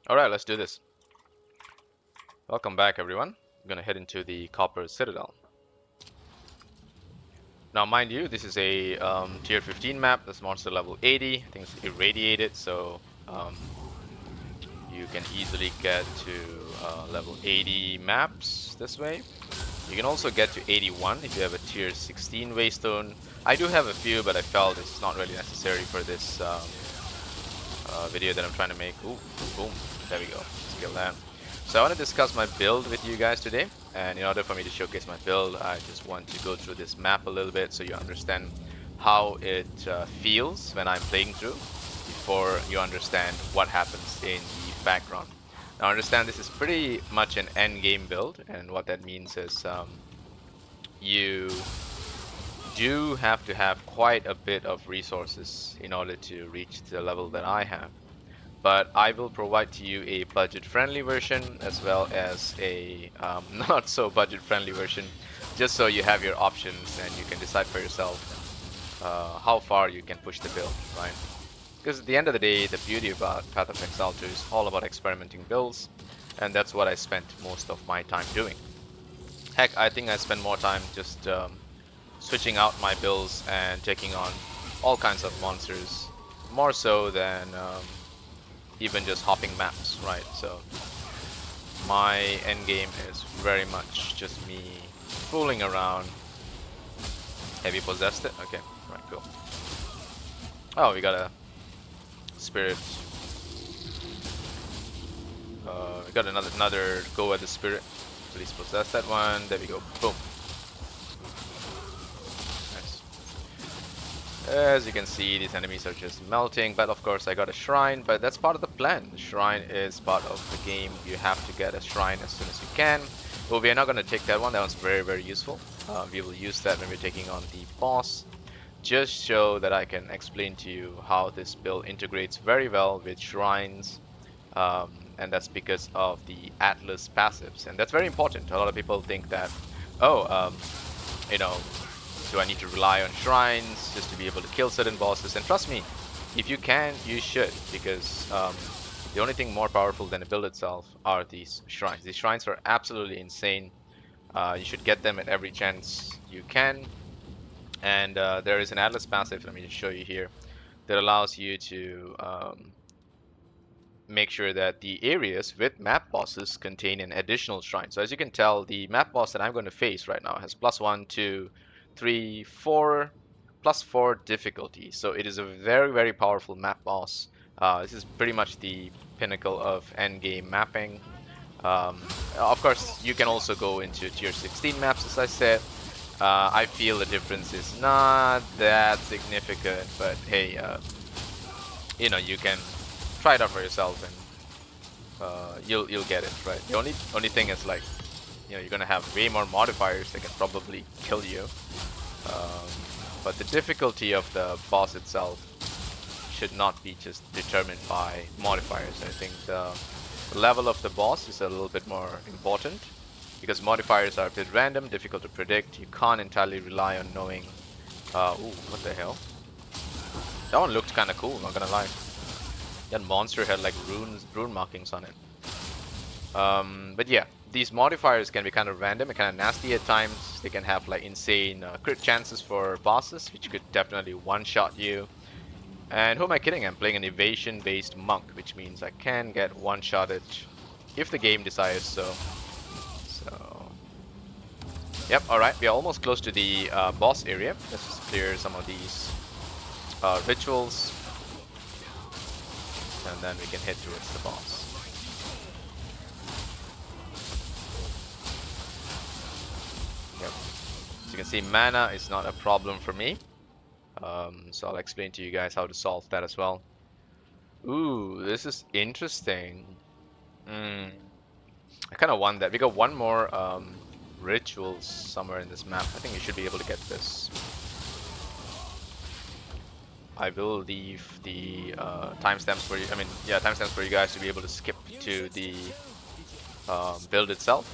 Alright, let's do this. Welcome back, everyone. I'm gonna head into the Copper Citadel. Now, mind you, this is a tier 15 map. This monster level 80. I think it's irradiated, so you can easily get to level 80 maps this way. You can also get to 81 if you have a tier 16 Waystone. I do have a few, but I felt it's not really necessary for this video that I'm trying to make. Ooh, boom. There we go. Let's kill that. So I want to discuss my build with you guys today, and in order for me to showcase my build, I just want to go through this map a little bit so you understand how it feels when I'm playing through before you understand what happens in the background. Now understand this is pretty much an endgame build, and what that means is you do have to have quite a bit of resources in order to reach the level that I have. But I will provide to you a budget-friendly version as well as a not so budget-friendly version, just so you have your options and you can decide for yourself how far you can push the build, right? Because at the end of the day, the beauty about Path of Exile 2 is all about experimenting builds, and that's what I spent most of my time doing. Heck, I think I spend more time just switching out my builds and taking on all kinds of monsters, more so than even just hopping maps, right? So my end game is very much just me fooling around. Have you possessed it? Okay, right, cool. Oh, we got a spirit. We got another go at the spirit. Please possess that one. There we go. Boom. Nice. As you can see, these enemies are just melting, but of course I got a shrine, but that's part of the plan. The shrine is part of the game. You have to get a shrine as soon as you can. But we are not going to take that one. That one's very, very useful. We will use that when we're taking on the boss. Just so that I can explain to you how this build integrates very well with shrines. And that's because of the Atlas passives. And that's very important. A lot of people think that, oh, you know, do I need to rely on shrines just to be able to kill certain bosses? And trust me, if you can, you should, because the only thing more powerful than the build itself are these shrines. These shrines are absolutely insane. You should get them at every chance you can. And there is an Atlas passive, let me just show you here, that allows you to make sure that the areas with map bosses contain an additional shrine. So as you can tell, the map boss that I'm going to face right now has +1, 2, 3, 4, +4 difficulty. So it is a very, very powerful map boss. This is pretty much the pinnacle of endgame mapping. Of course, you can also go into tier 16 maps, as I said. I feel the difference is not that significant, but hey, you know, you can try it out for yourself, and you'll get it, right? The only thing is, like, you know, you're gonna have way more modifiers that can probably kill you. Um, but the difficulty of the boss itself should not be just determined by modifiers. I think the level of the boss is a little bit more important because modifiers are a bit random, difficult to predict. You can't entirely rely on knowing. Ooh, what the hell? That one looked kind of cool, not gonna lie. That monster had like rune markings on it. But yeah, these modifiers can be kind of random and kind of nasty at times. They can have like insane crit chances for bosses, which could definitely one-shot you. And who am I kidding? I'm playing an evasion-based monk, which means I can get one-shotted if the game desires so. So, yep, alright, we are almost close to the boss area. Let's just clear some of these rituals, and then we can head towards the boss. Yep. As you can see, mana is not a problem for me. So I'll explain to you guys how to solve that as well. Ooh, this is interesting. I kind of want that. We got one more rituals somewhere in this map. I think we should be able to get this. I will leave the timestamps for you. I mean, yeah, timestamps for you guys to be able to skip to the build itself.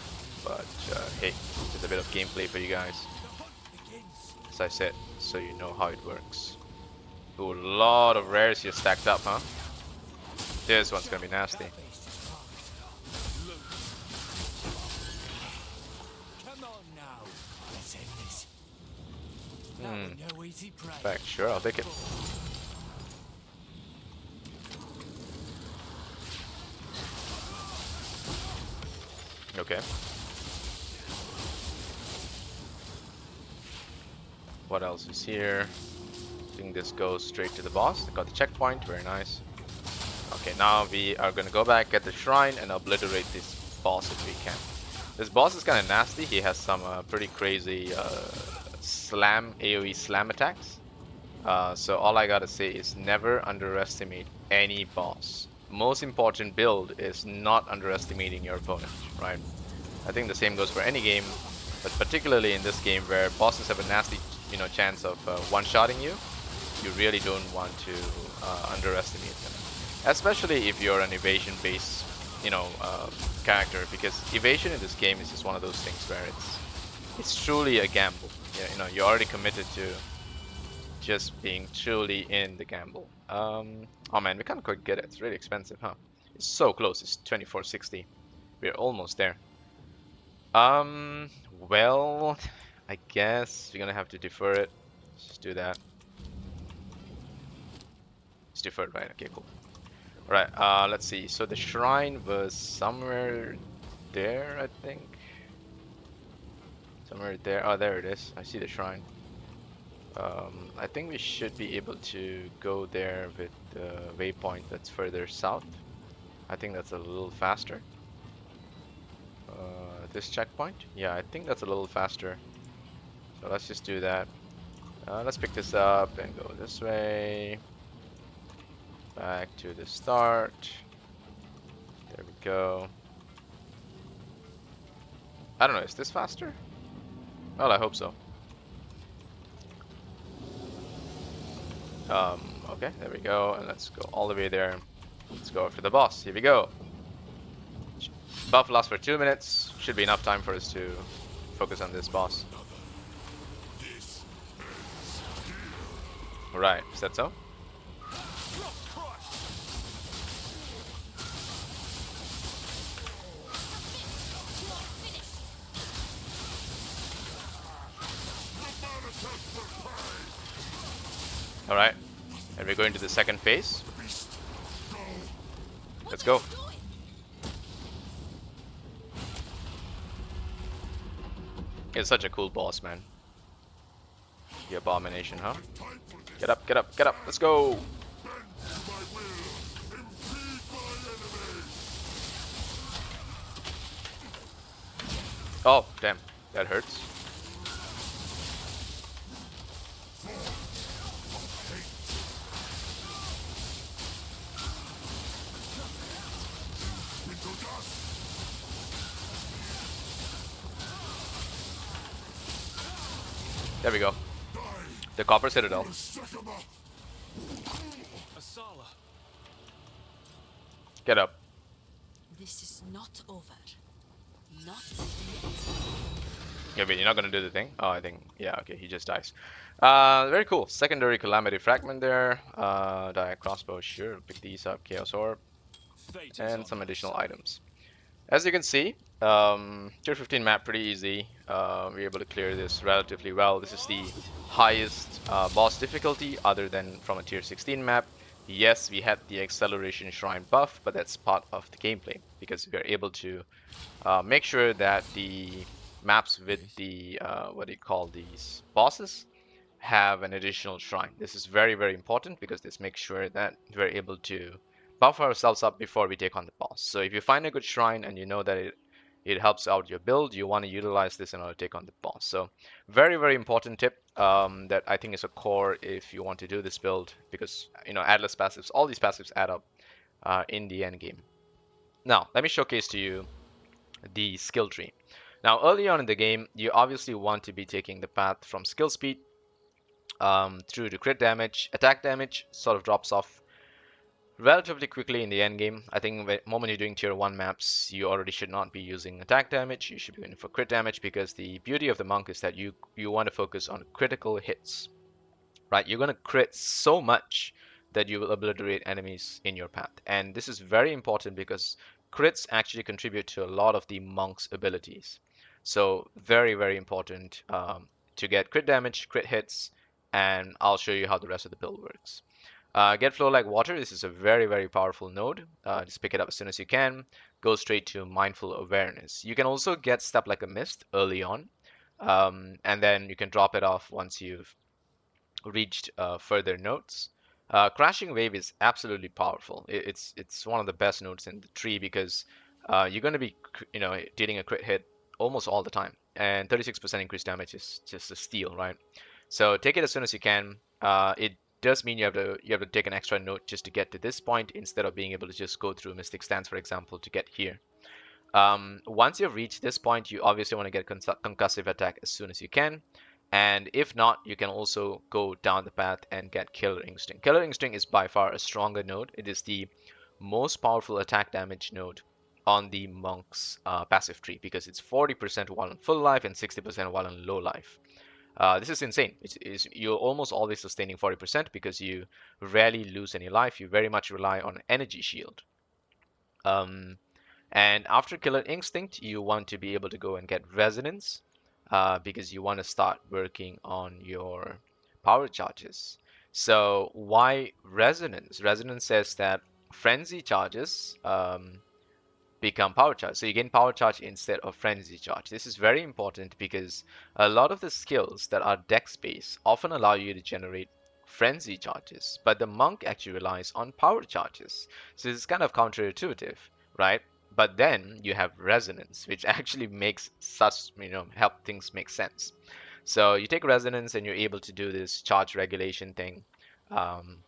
But hey, just a bit of gameplay for you guys. As I said, so you know how it works. Ooh, a lot of rares here stacked up, huh? This one's gonna be nasty. Hmm. Fact, sure, I'll take it. Okay. What else is here? I think this goes straight to the boss. I got the checkpoint, very nice. Okay, now we are gonna go back, get the shrine, and obliterate this boss if we can. This boss is kind of nasty. He has some pretty crazy slam, AoE slam attacks. So all I gotta say is never underestimate any boss. Most important build is not underestimating your opponent, right? I think the same goes for any game, but particularly in this game where bosses have a nasty, chance of one-shotting you. You really don't want to underestimate them, especially if you're an evasion-based, character, because evasion in this game is just one of those things where it's truly a gamble. Yeah, you're already committed to just being truly in the gamble. Oh man, we can't quite get it. It's really expensive, huh? It's so close. It's 2460. We're almost there. Well, I guess we're gonna have to defer it. Let's just do that. It's deferred, right? Okay, cool. All right. Let's see. So the shrine was somewhere there, I think. Somewhere there. Oh, there it is. I see the shrine. I think we should be able to go there with the waypoint that's further south. I think that's a little faster. This checkpoint? Yeah, I think that's a little faster. So let's just do that. Let's pick this up and go this way. Back to the start. There we go. I don't know, is this faster? Well, I hope so. Okay, there we go. And let's go all the way there. Let's go for the boss. Here we go. Buff lasts for 2 minutes. Should be enough time for us to focus on this boss. Right, is that so? Alright, and we're going to the second phase. Let's go. It's such a cool boss, man. The abomination, huh? Get up, get up, get up. Let's go. Oh, damn. That hurts. There we go. The Copper Citadel. Get up. This is not over. Not yet. Yeah, wait, you're not gonna do the thing? Oh, I think, yeah, okay, he just dies. Very cool. Secondary Calamity Fragment there. Dire Crossbow, sure, pick these up. Chaos Orb. And some additional items. As you can see, tier 15 map pretty easy. We're able to clear this relatively well. This is the highest boss difficulty other than from a tier 16 map. Yes, we had the acceleration shrine buff, but that's part of the gameplay because we are able to make sure that the maps with the what do you call these bosses have an additional shrine. This is very, very important because this makes sure that we're able to buff ourselves up before we take on the boss. So if you find a good shrine and you know that it helps out your build, you want to utilize this in order to take on the boss. So very, very important tip that I think is a core if you want to do this build because Atlas passives, all these passives add up in the end game. Now let me showcase to you the skill tree. Now early on in the game, you obviously want to be taking the path from skill speed through to crit damage. Attack damage sort of drops off relatively quickly in the end game. I think the moment you're doing tier 1 maps, you already should not be using attack damage. You should be going for crit damage because the beauty of the monk is that you want to focus on critical hits. Right? You're going to crit so much that you will obliterate enemies in your path. And this is very important because crits actually contribute to a lot of the monk's abilities. So very, very important to get crit damage, crit hits, and I'll show you how the rest of the build works. Get Flow Like Water. This is a very, very powerful node. Just pick it up as soon as you can. Go straight to Mindful Awareness. You can also get Step Like a Mist early on, and then you can drop it off once you've reached further nodes. Crashing Wave is absolutely powerful. It's one of the best nodes in the tree because you're going to be dealing a crit hit almost all the time, and 36% increased damage is just a steal, right? So take it as soon as you can. It does mean you have to take an extra node just to get to this point instead of being able to just go through Mystic Stance, for example, to get here. Once you've reached this point, you obviously want to get concussive attack as soon as you can. And if not, you can also go down the path and get Killer Instinct. Killer Instinct is by far a stronger node. It is the most powerful attack damage node on the Monk's passive tree because it's 40% while on full life and 60% while on low life. This is insane. You're almost always sustaining 40% because you rarely lose any life. You very much rely on energy shield. Um, and after Killer Instinct, you want to be able to go and get Resonance because you want to start working on your power charges. So why Resonance? Resonance says that Frenzy charges become power charge. So you gain power charge instead of frenzy charge. This is very important because a lot of the skills that are dex based often allow you to generate frenzy charges, but the monk actually relies on power charges. So it's kind of counterintuitive, right? But then you have resonance, which actually makes such, help things make sense. So you take resonance and you're able to do this charge regulation thing. Um,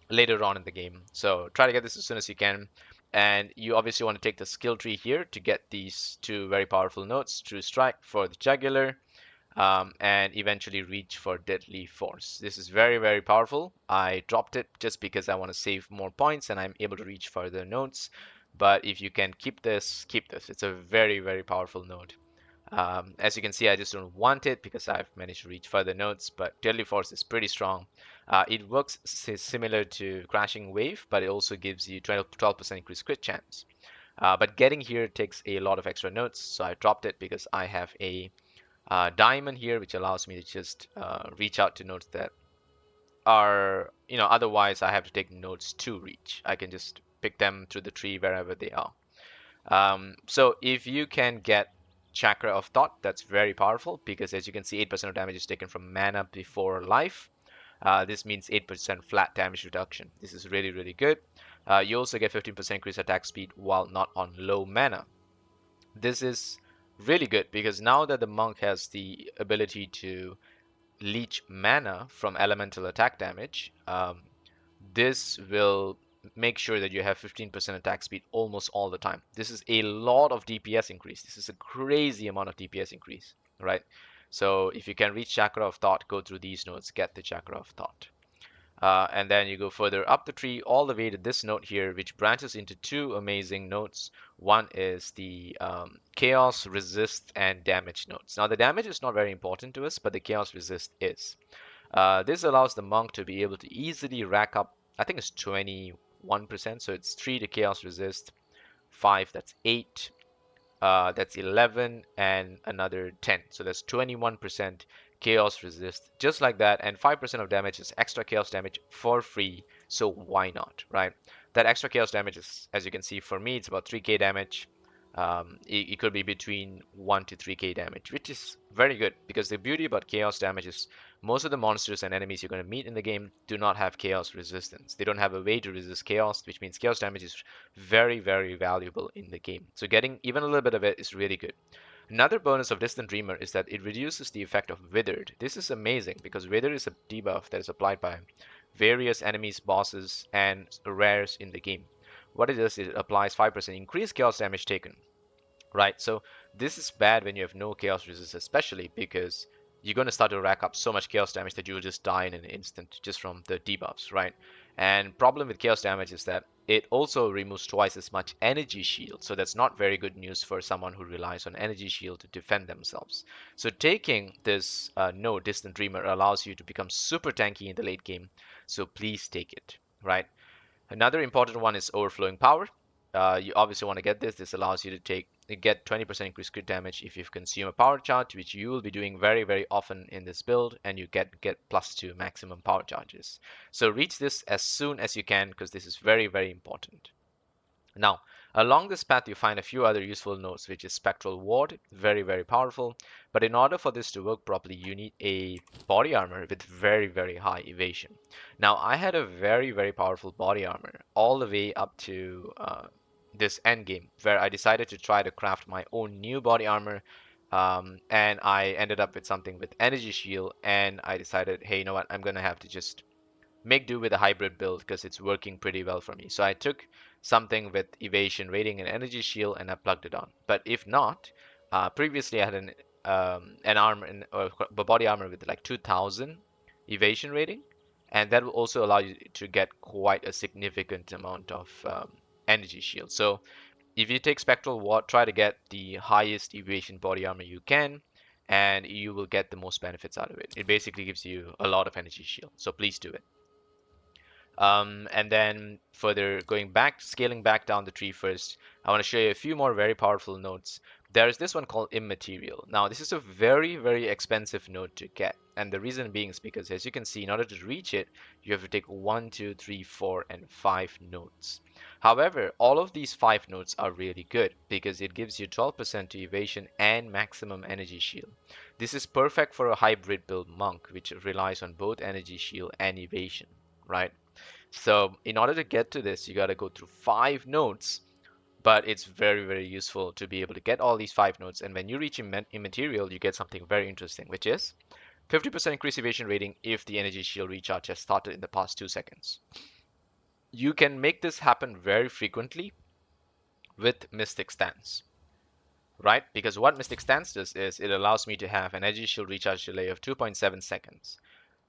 Later on in the game. So try to get this as soon as you can. And you obviously want to take the skill tree here to get these two very powerful notes, True Strike for the Jugular, and eventually reach for Deadly Force. This is very, very powerful. I dropped it just because I want to save more points and I'm able to reach further nodes. But if you can keep this, keep this. It's a very, very powerful node. As you can see, I just don't want it because I've managed to reach further nodes, but Deadly Force is pretty strong. It works similar to Crashing Wave, but it also gives you 12% increased crit chance. But getting here takes a lot of extra nodes, so I dropped it because I have a diamond here, which allows me to just reach out to nodes that are, otherwise I have to take nodes to reach. I can just pick them through the tree wherever they are. So if you can get Chakra of Thought, that's very powerful because as you can see, 8% of damage is taken from mana before life. This means 8% flat damage reduction. This is really, really good. You also get 15% increased attack speed while not on low mana. This is really good because now that the monk has the ability to leech mana from elemental attack damage, this will make sure that you have 15% attack speed almost all the time. This is a lot of DPS increase. This is a crazy amount of DPS increase, right? So if you can reach Chakra of Thought, go through these nodes, get the Chakra of Thought. And then you go further up the tree all the way to this node here, which branches into two amazing nodes. One is the Chaos, Resist, and Damage nodes. Now the damage is not very important to us, but the Chaos Resist is. This allows the monk to be able to easily rack up, I think it's 21%, so it's 3 to Chaos Resist, 5, that's 8, that's 11, and another 10. So that's 21% chaos resist, just like that. And 5% of damage is extra chaos damage for free. So why not, right? That extra chaos damage is, as you can see, for me, it's about 3k damage. It could be between 1 to 3k damage, which is very good because the beauty about chaos damage is most of the monsters and enemies you're going to meet in the game do not have chaos resistance. They don't have a way to resist chaos, which means chaos damage is very, very valuable in the game. So getting even a little bit of it is really good. Another bonus of Distant Dreamer is that it reduces the effect of Withered. This is amazing because Withered is a debuff that is applied by various enemies, bosses, and rares in the game. What it does is it applies 5% increased chaos damage taken, right? So this is bad when you have no chaos resist, especially because you're going to start to rack up so much chaos damage that you will just die in an instant just from the debuffs, right? And problem with chaos damage is that it also removes twice as much energy shield, so that's not very good news for someone who relies on energy shield to defend themselves. So taking this no Distant Dreamer allows you to become super tanky in the late game, so please take it, right? Another important one is overflowing power. you obviously want to get this. This allows you to get 20% increased crit damage if you consume a power charge, which you will be doing very, very often in this build, and you get +2 maximum power charges. So reach this as soon as you can, because this is very, very important. Now, along this path, you find a few other useful nodes, which is Spectral Ward, very, very powerful. But in order for this to work properly, you need a body armor with very, very high evasion. Now, I had a very, very powerful body armor all the way up to this end game, where I decided to try to craft my own new body armor. And I ended up with something with energy shield, and I decided, hey, you know what? I'm gonna have to just make do with a hybrid build because it's working pretty well for me. So I took something with evasion rating and energy shield and I plugged it on. But if not, previously I had an armor or a body armor with like 2000 evasion rating, and that will also allow you to get quite a significant amount of energy shield. So if you take Spectral Ward, try to get the highest evasion body armor you can, and you will get the most benefits out of it. It basically gives you a lot of energy shield, so please do it. And then further going back, scaling back down the tree first, I want to show you a few more very powerful nodes. There's this one called Immaterial. Now, this is a very, very expensive node to get. And the reason being is because, as you can see, in order to reach it, you have to take 1, 2, 3, 4, and 5 nodes. However, all of these 5 nodes are really good because it gives you 12% to evasion and maximum energy shield. This is perfect for a hybrid build monk, which relies on both energy shield and evasion, right? So in order to get to this, you got to go through 5 nodes, but it's very, very useful to be able to get all these 5 nodes. And when you reach immaterial, you get something very interesting, which is 50% increase evasion rating if the energy shield recharge has started in the past 2 seconds. You can make this happen very frequently with Mystic Stance, right? Because what Mystic Stance does is it allows me to have an energy shield recharge delay of 2.7 seconds.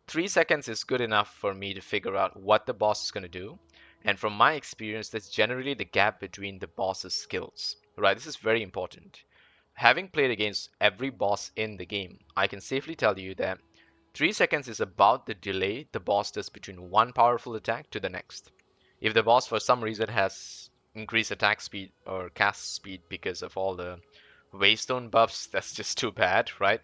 3 seconds is good enough for me to figure out what the boss is going to do. And from my experience, that's generally the gap between the boss's skills, right? This is very important. Having played against every boss in the game, I can safely tell you that 3 seconds is about the delay the boss does between one powerful attack to the next. If the boss for some reason has increased attack speed or cast speed because of all the waystone buffs, that's just too bad, right?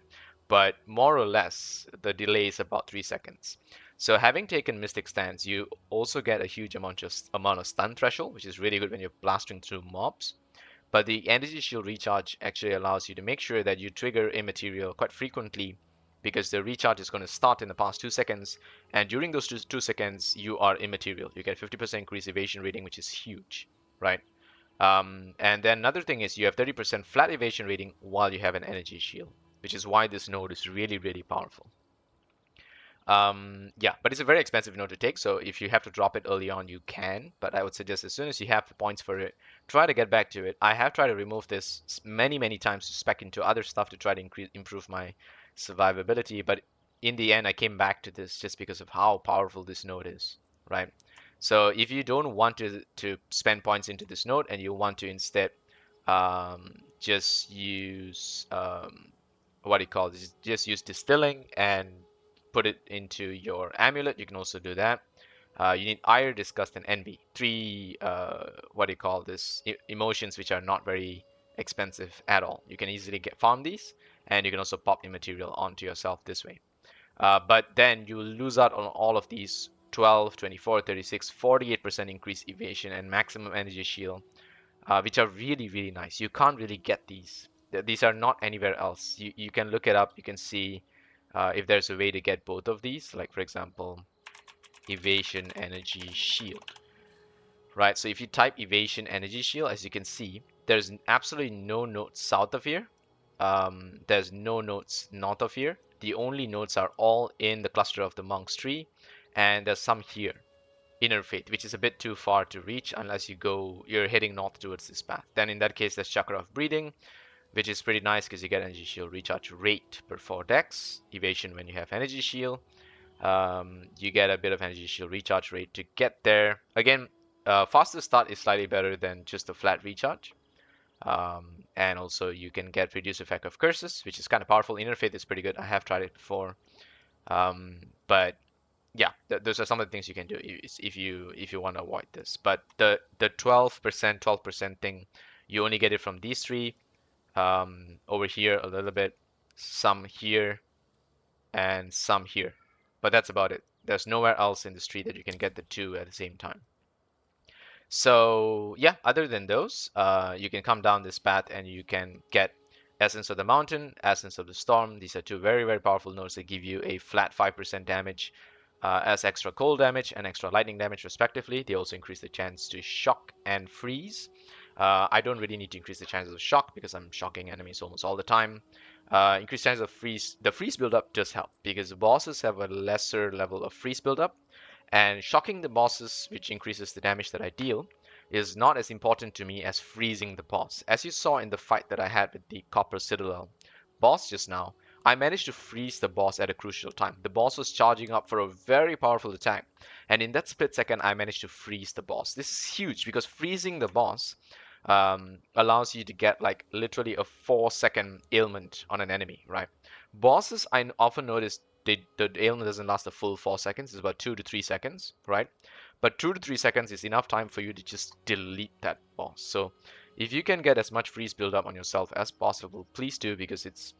But more or less, the delay is about 3 seconds. So having taken Mystic Stance, you also get a huge amount of stun threshold, which is really good when you're blasting through mobs. But the energy shield recharge actually allows you to make sure that you trigger immaterial quite frequently because the recharge is going to start in the past 2 seconds, and during those 2 seconds you are immaterial. You get 50% increased evasion rating, which is huge, right? And then another thing is you have 30% flat evasion rating while you have an energy shield, which is why this node is really, really powerful. Yeah, but it's a very expensive node to take, so if you have to drop it early on, you can. But I would suggest as soon as you have the points for it, try to get back to it. I have tried to remove this many, many times to spec into other stuff to try to improve my survivability, but in the end, I came back to this just because of how powerful this node is, right? So if you don't want to spend points into this node and you want to instead just use what do you call this? Just use distilling and put it into your amulet. You can also do that. You need ire, disgust, and envy. Three, what do you call this? Emotions which are not very expensive at all. You can easily farm these, and you can also pop immaterial onto yourself this way. But then you will lose out on all of these 12, 24, 36, 48% increased evasion and maximum energy shield, which are really, really nice. You can't really get these. These are not anywhere else. You can look it up. You can see if there's a way to get both of these, like for example, evasion energy shield, right? So if you type evasion energy shield, as you can see, there's absolutely no nodes south of here. There's no nodes north of here. The only nodes are all in the cluster of the monk's tree, and there's some here. Inner Faith, which is a bit too far to reach unless you're heading north towards this path. Then in that case, there's Chakra of Breathing, which is pretty nice because you get energy shield recharge rate per 4 dex, evasion when you have energy shield. You get a bit of energy shield recharge rate to get there. Again, faster start is slightly better than just a flat recharge. And also you can get reduced effect of curses, which is kind of powerful. Inner Faith is pretty good. I have tried it before. But yeah, those are some of the things you can do if you want to avoid this. But the 12% thing, you only get it from these three. Over here a little bit, some here, and some here. But that's about it. There's nowhere else in the street that you can get the two at the same time. So yeah, other than those, you can come down this path and you can get Essence of the Mountain, Essence of the Storm. These are two very, very powerful nodes that give you a flat 5% damage as extra cold damage and extra lightning damage respectively. They also increase the chance to shock and freeze. I don't really need to increase the chances of shock because I'm shocking enemies almost all the time. Increased chances of freeze. The freeze buildup does help because the bosses have a lesser level of freeze buildup, and shocking the bosses, which increases the damage that I deal, is not as important to me as freezing the boss. As you saw in the fight that I had with the Copper Citadel boss just now, I managed to freeze the boss at a crucial time. The boss was charging up for a very powerful attack, and in that split second, I managed to freeze the boss. This is huge because freezing the boss allows you to get like literally a 4 second ailment on an enemy, right? Bosses, I often notice the ailment doesn't last a full 4 seconds. It's about 2 to 3 seconds, right? But 2 to 3 seconds is enough time for you to just delete that boss. So if you can get as much freeze build up on yourself as possible, please do, because it's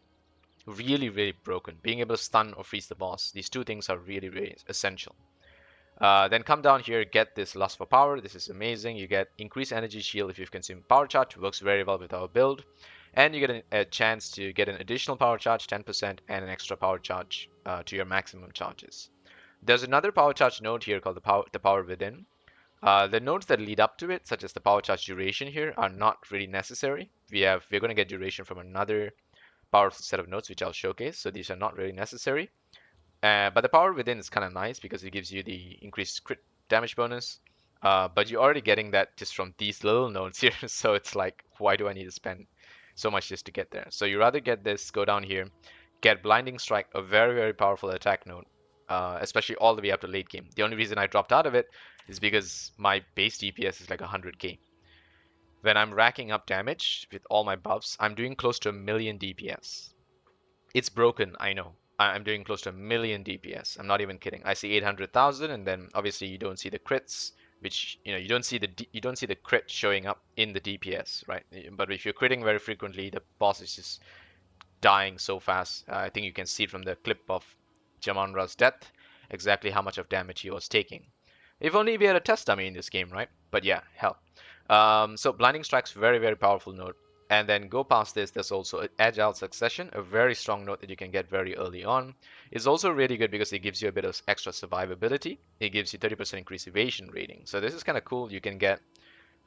really, really broken. Being able to stun or freeze the boss, these two things are really, really essential. Then come down here, get this Lust for Power. This is amazing. You get increased energy shield if you've consumed Power Charge. Works very well with our build. And you get a chance to get an additional Power Charge, 10%, and an extra Power Charge to your maximum charges. There's another Power Charge node here called the Power Within. The nodes that lead up to it, such as the Power Charge duration here, are not really necessary. We're going to get duration from another powerful set of nodes, which I'll showcase. So these are not really necessary. But the Power Within is kind of nice because it gives you the increased crit damage bonus. But you're already getting that just from these little nodes here. So it's like, why do I need to spend so much just to get there? So you rather get this, go down here, get Blinding Strike, a very, very powerful attack node, especially all the way up to late game. The only reason I dropped out of it is because my base DPS is like 100k. When I'm racking up damage with all my buffs, I'm doing close to a million DPS. It's broken, I know. I'm doing close to a million DPS. I'm not even kidding. I see 800,000, and then obviously you don't see the crits, which you don't see the crit showing up in the DPS, right? But if you're critting very frequently, the boss is just dying so fast. I think you can see from the clip of Jamanra's death exactly how much of damage he was taking. If only we had a test dummy in this game, right? But yeah, hell. So Blinding Strike's very, very powerful node. And then go past this, there's also Agile Succession, a very strong node that you can get very early on. It's also really good because it gives you a bit of extra survivability. It gives you 30% increased evasion rating. So this is kind of cool. You can get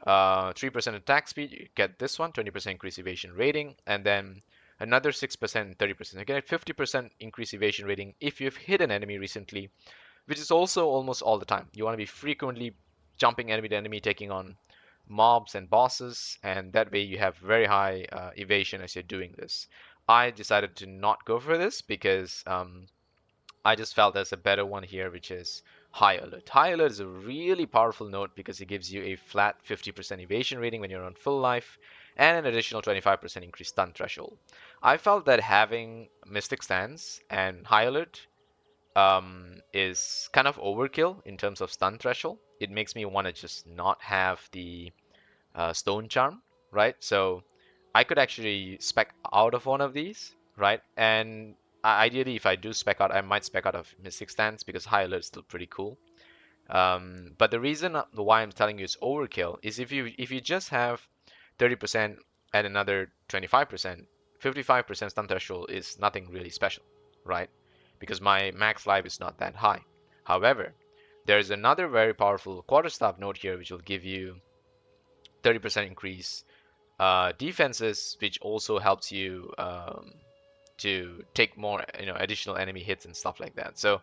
3% attack speed. You get this one, 20% increased evasion rating, and then another 6% and 30%. You get 50% increased evasion rating if you've hit an enemy recently, which is also almost all the time. You want to be frequently jumping enemy to enemy, taking on mobs and bosses, and that way you have very high evasion as you're doing this. I decided to not go for this because I just felt there's a better one here, which is High Alert. High Alert is a really powerful node because it gives you a flat 50% evasion rating when you're on full life and an additional 25% increased stun threshold. I felt that having Mystic Stance and High Alert is kind of overkill in terms of stun threshold. It makes me want to just not have the Stone Charm, right? So I could actually spec out of one of these, right? And ideally, if I do spec out, I might spec out of Mystic Stance because High Alert is still pretty cool. But the reason why I'm telling you it's overkill is if you just have 30% and another 25%, 55% stun threshold is nothing really special, right? Because my max life is not that high. However, there is another very powerful quarterstaff node here which will give you 30% increase defenses, which also helps you to take more, additional enemy hits and stuff like that. So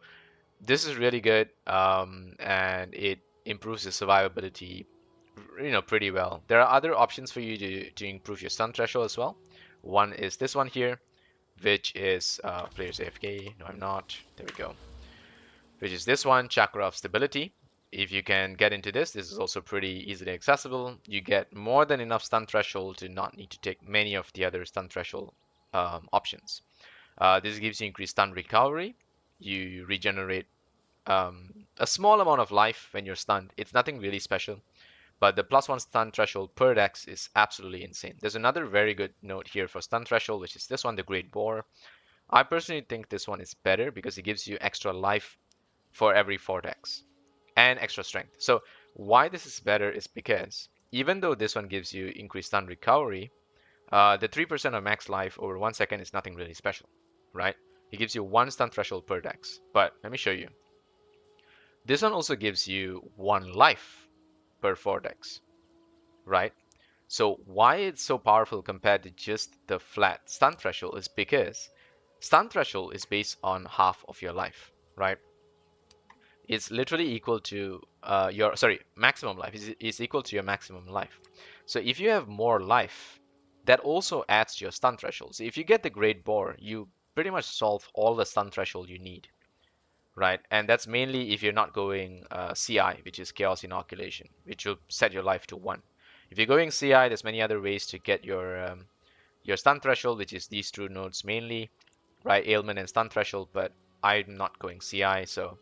this is really good, and it improves the survivability, pretty well. There are other options for you to improve your stun threshold as well. One is this one here, which is players AFK. No, I'm not. There we go. Which is this one, Chakra of Stability. If you can get into this is also pretty easily accessible. You get more than enough stun threshold to not need to take many of the other stun threshold options. This gives you increased stun recovery. You regenerate a small amount of life when you're stunned. It's nothing really special, but the +1 stun threshold per dex is absolutely insane. There's another very good note here for stun threshold, which is this one, the Great Boar. I personally think this one is better because it gives you extra life for every 4 dex and extra strength. So why this is better is because even though this one gives you increased stun recovery, the 3% of max life over 1 second is nothing really special, right? It gives you 1 stun threshold per dex. But let me show you. This one also gives you 1 life per 4 dex, right? So why it's so powerful compared to just the flat stun threshold is because stun threshold is based on half of your life, right? It's literally equal to your maximum life is equal to your maximum life. So if you have more life, that also adds to your stun threshold. So if you get the Great Boar, you pretty much solve all the stun threshold you need, right? And that's mainly if you're not going CI, which is Chaos Inoculation, which will set your life to 1. If you're going CI, there's many other ways to get your stun threshold, which is these two nodes mainly, right? Ailment and stun threshold, but I'm not going CI, so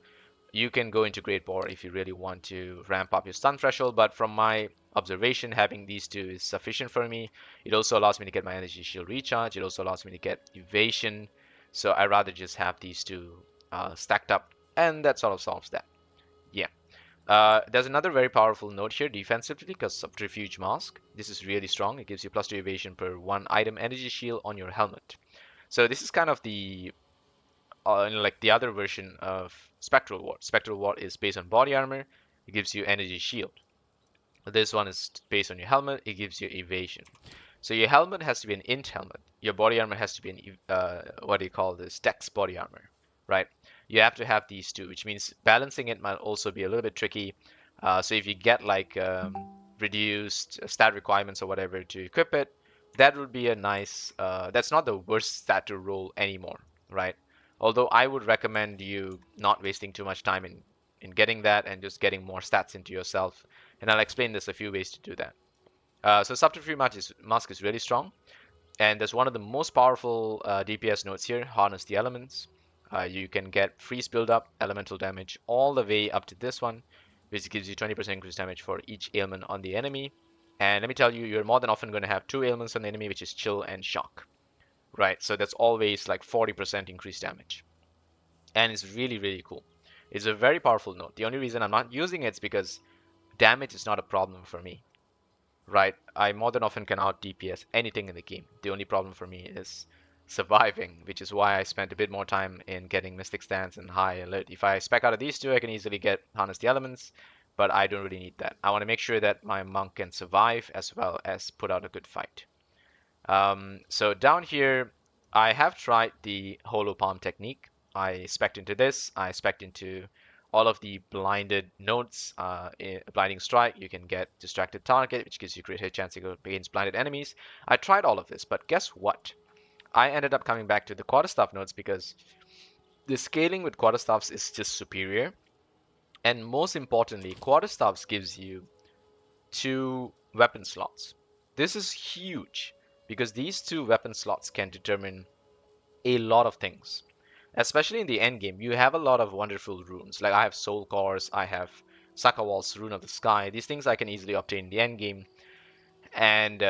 you can go into Great Boar if you really want to ramp up your stun threshold, but from my observation, having these two is sufficient for me. It also allows me to get my energy shield recharge. It also allows me to get evasion. So I rather just have these two stacked up, and that sort of solves that. Yeah. There's another very powerful node here defensively because Subterfuge Mask. This is really strong. It gives you +2 evasion per 1 item energy shield on your helmet. So this is kind of the like the other version of Spectral Ward. Spectral Ward is based on body armor. It gives you energy shield. This one is based on your helmet. It gives you evasion. So your helmet has to be an int helmet. Your body armor has to be an what do you call this? Dex body armor, right? You have to have these two, which means balancing it might also be a little bit tricky. So if you get like reduced stat requirements or whatever to equip it, that would be a nice. That's not the worst stat to roll anymore, right? Although I would recommend you not wasting too much time in getting that and just getting more stats into yourself. And I'll explain this a few ways to do that. So Subterfuge Mask is really strong, and there's one of the most powerful DPS nodes here, Harness the Elements. You can get freeze build-up, elemental damage, all the way up to this one, which gives you 20% increased damage for each ailment on the enemy. And let me tell you, you're more than often going to have 2 ailments on the enemy, which is Chill and Shock, right? So that's always like 40% increased damage. And it's really, really cool. It's a very powerful node. The only reason I'm not using it is because damage is not a problem for me, right? I more than often can out DPS anything in the game. The only problem for me is surviving, which is why I spent a bit more time in getting Mystic Stance and High Alert. If I spec out of these two, I can easily get Harness the Elements, but I don't really need that. I want to make sure that my monk can survive as well as put out a good fight. So down here, I have tried the Holo Palm technique. I spec'd into this. I spec'd into all of the blinded nodes. Blinding Strike, you can get Distracted Target, which gives you great hit chance against blinded enemies. I tried all of this, but guess what? I ended up coming back to the Quarterstaff nodes because the scaling with Quarterstaffs is just superior. And most importantly, Quarterstaffs gives you 2 weapon slots. This is huge because these 2 weapon slots can determine a lot of things. Especially in the end game, you have a lot of wonderful runes. Like I have Soul Cores, I have Sakawal's Rune of the Sky. These things I can easily obtain in the end game, and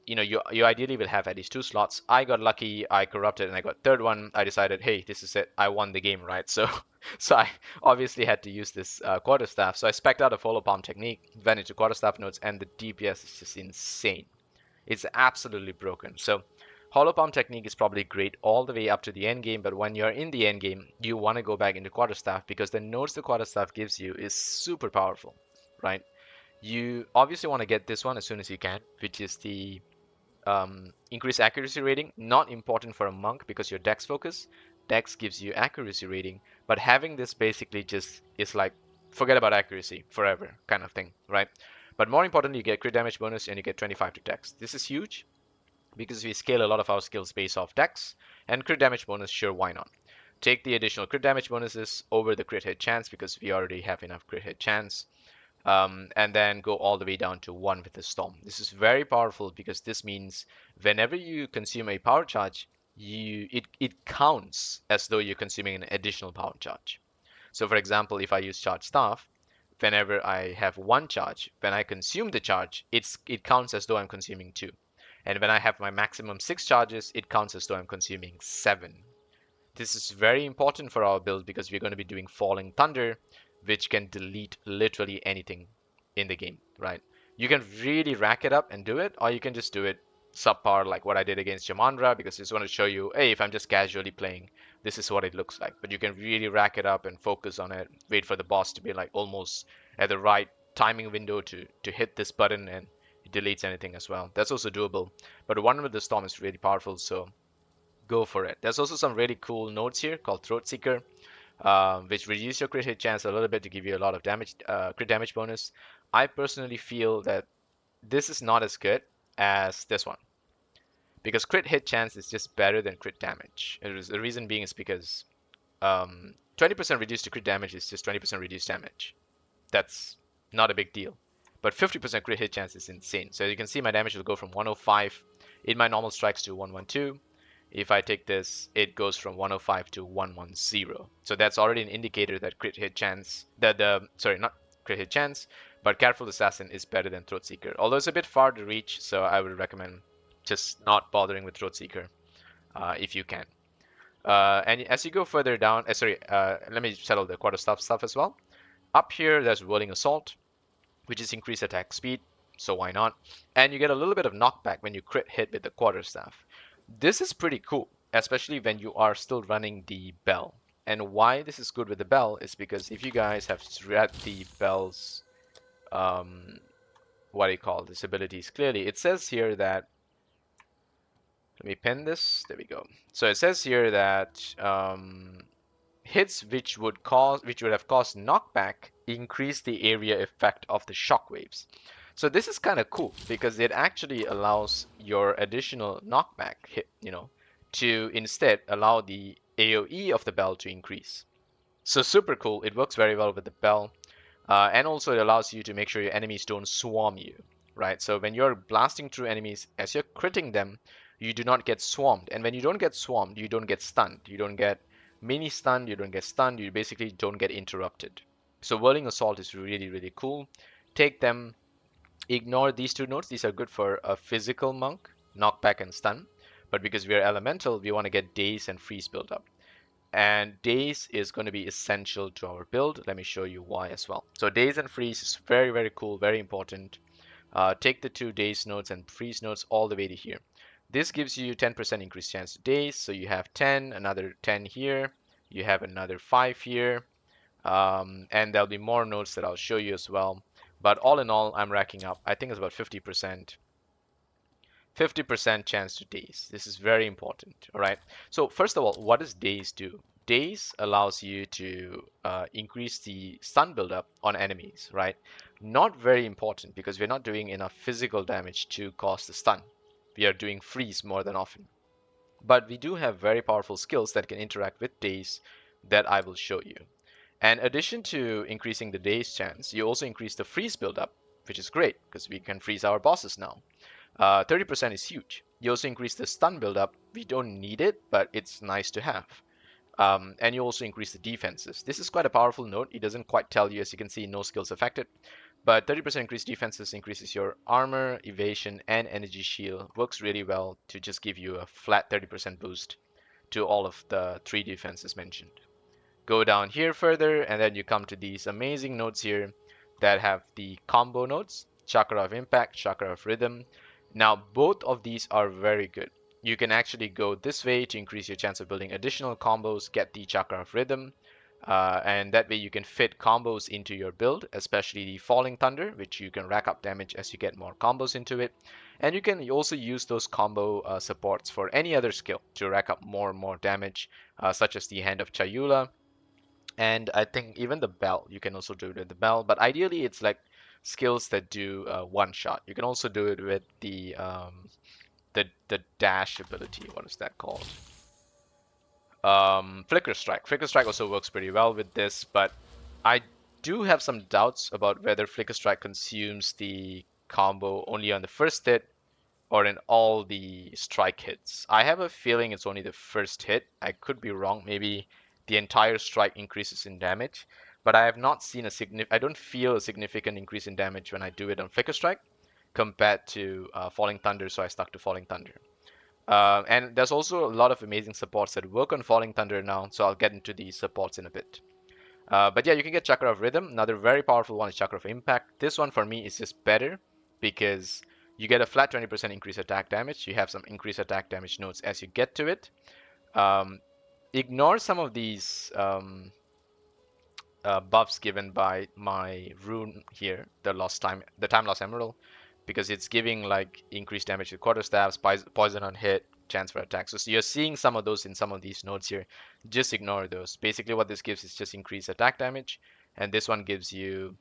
you ideally will have at least 2 slots. I got lucky, I corrupted, and I got third one. I decided, hey, this is it. I won the game, right? So, so I obviously had to use this quarterstaff. So I spec'd out a follow palm technique, went into quarterstaff nodes, and the DPS is just insane. It's absolutely broken. So hollow palm technique is probably great all the way up to the end game, but when you're in the end game, you want to go back into quarterstaff because the nodes the quarterstaff gives you is super powerful, right? You obviously want to get this one as soon as you can, which is the increased accuracy rating. Not important for a monk because your dex focus. Dex gives you accuracy rating, but having this basically just is like forget about accuracy forever kind of thing, right? But more importantly, you get crit damage bonus and you get 25 to dex. This is huge because we scale a lot of our skills based off dex, and crit damage bonus, sure, why not? Take the additional crit damage bonuses over the crit hit chance because we already have enough crit hit chance, and then go all the way down to 1 with the storm. This is very powerful because this means whenever you consume a power charge, it counts as though you're consuming an additional power charge. So for example, if I use charge staff, whenever I have one charge, when I consume the charge, it counts as though I'm consuming two. And when I have my maximum 6 charges, it counts as though I'm consuming 7. This is very important for our build because we're going to be doing Falling Thunder, which can delete literally anything in the game, right? You can really rack it up and do it, or you can just do it subpar like what I did against Jamandra because I just want to show you, hey, if I'm just casually playing, this is what it looks like. But you can really rack it up and focus on it, wait for the boss to be like almost at the right timing window to hit this button and it deletes anything as well. That's also doable. But one with the Storm is really powerful, so go for it. There's also some really cool nodes here called Throat Seeker, which reduce your crit hit chance a little bit to give you a lot of damage, crit damage bonus. I personally feel that this is not as good as this one because crit hit chance is just better than crit damage. The reason being is because 20% reduced to crit damage is just 20% reduced damage. That's not a big deal. But 50% crit hit chance is insane. So you can see my damage will go from 105 in my normal strikes to 112. If I take this, it goes from 105 to 110. So that's already an indicator that crit hit chance, that the, sorry, not crit hit chance, but Careful Assassin is better than Throat Seeker. Although it's a bit far to reach, so I would recommend just not bothering with Throat Seeker if you can. And as you go further down, let me settle the quarterstaff stuff as well. Up here, there's Whirling Assault, which is increased attack speed, so why not? And you get a little bit of knockback when you crit hit with the quarterstaff. This is pretty cool, especially when you are still running the bell. And why this is good with the bell is because if you guys have read the bell's um, what do you call this abilities clearly, it says here that, let me pin this, there we go. So it says here that hits which would have caused knockback increase the area effect of the shockwaves. So this is kind of cool because it actually allows your additional knockback hit, to instead allow the AoE of the bell to increase. So super cool. It works very well with the bell. And also it allows you to make sure your enemies don't swarm you, right? So when you're blasting through enemies, as you're critting them, you do not get swarmed. And when you don't get swarmed, you don't get stunned. You don't get mini stunned, you don't get stunned, you basically don't get interrupted. So Whirling Assault is really, really cool. Take them, ignore these two nodes. These are good for a physical monk, knockback and stun. But because we are elemental, we want to get daze and freeze build up. And daze is going to be essential to our build. Let me show you why as well. So daze and freeze is very, very cool, very important. Take the two daze nodes and freeze nodes all the way to here. This gives you 10% increased chance to daze. So you have 10, another 10 here. You have another 5 here. And there'll be more nodes that I'll show you as well. But all in all, I'm racking up, I think it's about 50%. 50% chance to daze. This is very important. All right. So first of all, what does daze do? Daze allows you to increase the stun buildup on enemies, right? Not very important because we're not doing enough physical damage to cause the stun. We are doing freeze more than often. But we do have very powerful skills that can interact with daze that I will show you. And in addition to increasing the daze chance, you also increase the freeze buildup, which is great because we can freeze our bosses now. 30% is huge. You also increase the stun buildup. We don't need it, but it's nice to have. And you also increase the defenses. This is quite a powerful note. It doesn't quite tell you, as you can see, no skills affected. But 30% increased defenses increases your armor, evasion, and energy shield. Works really well to just give you a flat 30% boost to all of the 3 defenses mentioned. Go down here further, and then you come to these amazing nodes here that have the combo nodes, Chakra of Impact, Chakra of Rhythm. Now, both of these are very good. You can actually go this way to increase your chance of building additional combos, get the Chakra of Rhythm, and that way you can fit combos into your build, especially the Falling Thunder, which you can rack up damage as you get more combos into it. And you can also use those combo supports for any other skill to rack up more and more damage, such as the Hand of Chayula, and I think even the bell, you can also do it with the bell, but ideally it's like skills that do one shot. You can also do it with the dash ability. What is that called? Flicker Strike. Flicker Strike also works pretty well with this, but I do have some doubts about whether Flicker Strike consumes the combo only on the first hit or in all the strike hits. I have a feeling it's only the first hit. I could be wrong. Maybe the entire strike increases in damage. But I have not seen I don't feel a significant increase in damage when I do it on Flicker Strike compared to Falling Thunder, so I stuck to Falling Thunder. And there's also a lot of amazing supports that work on Falling Thunder now, so I'll get into these supports in a bit. But yeah, you can get Chakra of Rhythm. Another very powerful one is Chakra of Impact. This one for me is just better because you get a flat 20% increased attack damage. You have some increased attack damage nodes as you get to it. Um, Ignore some of these buffs given by my rune here, the time lost emerald, because it's giving like increased damage to quarterstaffs, poison on hit, chance for attack. So you're seeing some of those in some of these nodes here. Just ignore those. Basically, what this gives is just increased attack damage, and this one gives you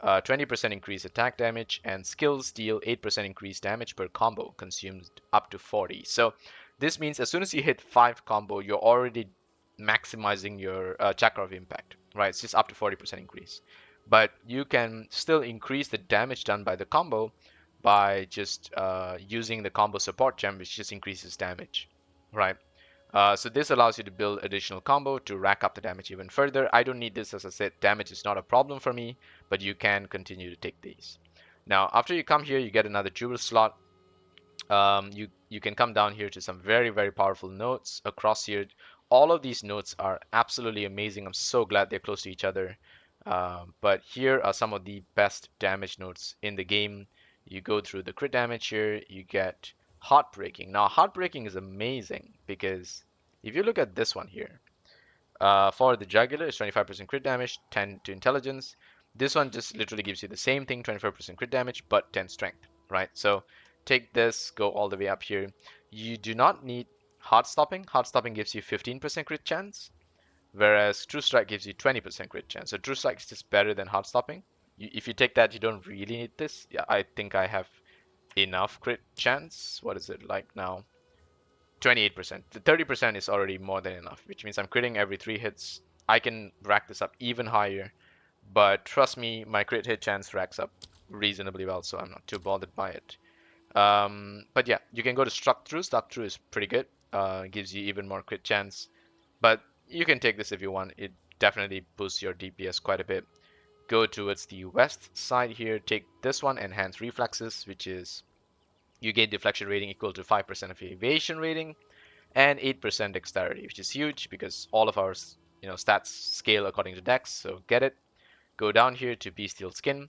20% increased attack damage, and skills deal 8% increased damage per combo, consumed up to 40. So this means as soon as you hit 5 combo, you're already maximizing your chakra of impact, right? It's just up to 40% increase. But you can still increase the damage done by the combo by just using the combo support gem, which just increases damage, right? So this allows you to build additional combo to rack up the damage even further. I don't need this, as I said, damage is not a problem for me, but you can continue to take these. Now, after you come here, you get another jewel slot. You can come down here to some very powerful nodes across here. All of these nodes are absolutely amazing. I'm so glad they're close to each other. But here are some of the best damage nodes in the game. You go through the crit damage here, you get Heartbreaking. Now, Heartbreaking is amazing because if you look at this one here, for the Jugular, it's 25% crit damage, 10 to intelligence. This one just literally gives you the same thing, 25% crit damage, but 10 strength, right? So take this, go all the way up here. You do not need Heart Stopping. Heart Stopping gives you 15% crit chance, whereas True Strike gives you 20% crit chance. So True Strike is just better than Heart Stopping. If you take that, you don't really need this. Yeah, I think I have enough crit chance. What is it like now? 28%. The 30% is already more than enough, which means I'm critting every 3 hits. I can rack this up even higher, but trust me, my crit hit chance racks up reasonably well, so I'm not too bothered by it. But yeah, you can go to Struck Through. Struck Through is pretty good. Gives you even more crit chance, but you can take this if you want. It definitely boosts your DPS quite a bit. Go towards the west side here. Take this one, Enhance Reflexes, which is you gain deflection rating equal to 5% of your evasion rating and 8% dexterity, which is huge because all of our stats scale according to dex. So get it. Go down here to Bestial Skin.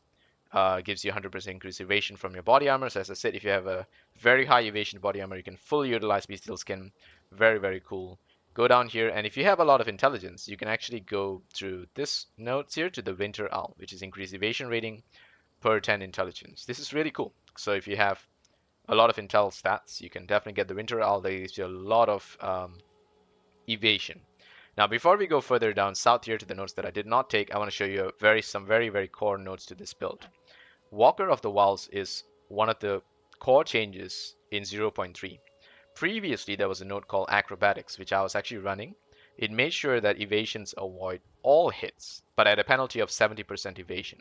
Gives you 100% increased evasion from your body armor. So as I said, if you have a very high evasion body armor, you can fully utilize Bestial Skin. Very cool. Go down here, and if you have a lot of intelligence, you can actually go through this notes here to the Winter Owl, which is increased evasion rating per 10 intelligence. This is really cool. So if you have a lot of intel stats, you can definitely get the Winter Owl. That gives you a lot of evasion. Now, before we go further down south here to the notes that I did not take, I want to show you some very core notes to this build. Walker of the Wilds is one of the core changes in 0.3. Previously, there was a note called Acrobatics, which I was actually running. It made sure that evasions avoid all hits, but at a penalty of 70% evasion.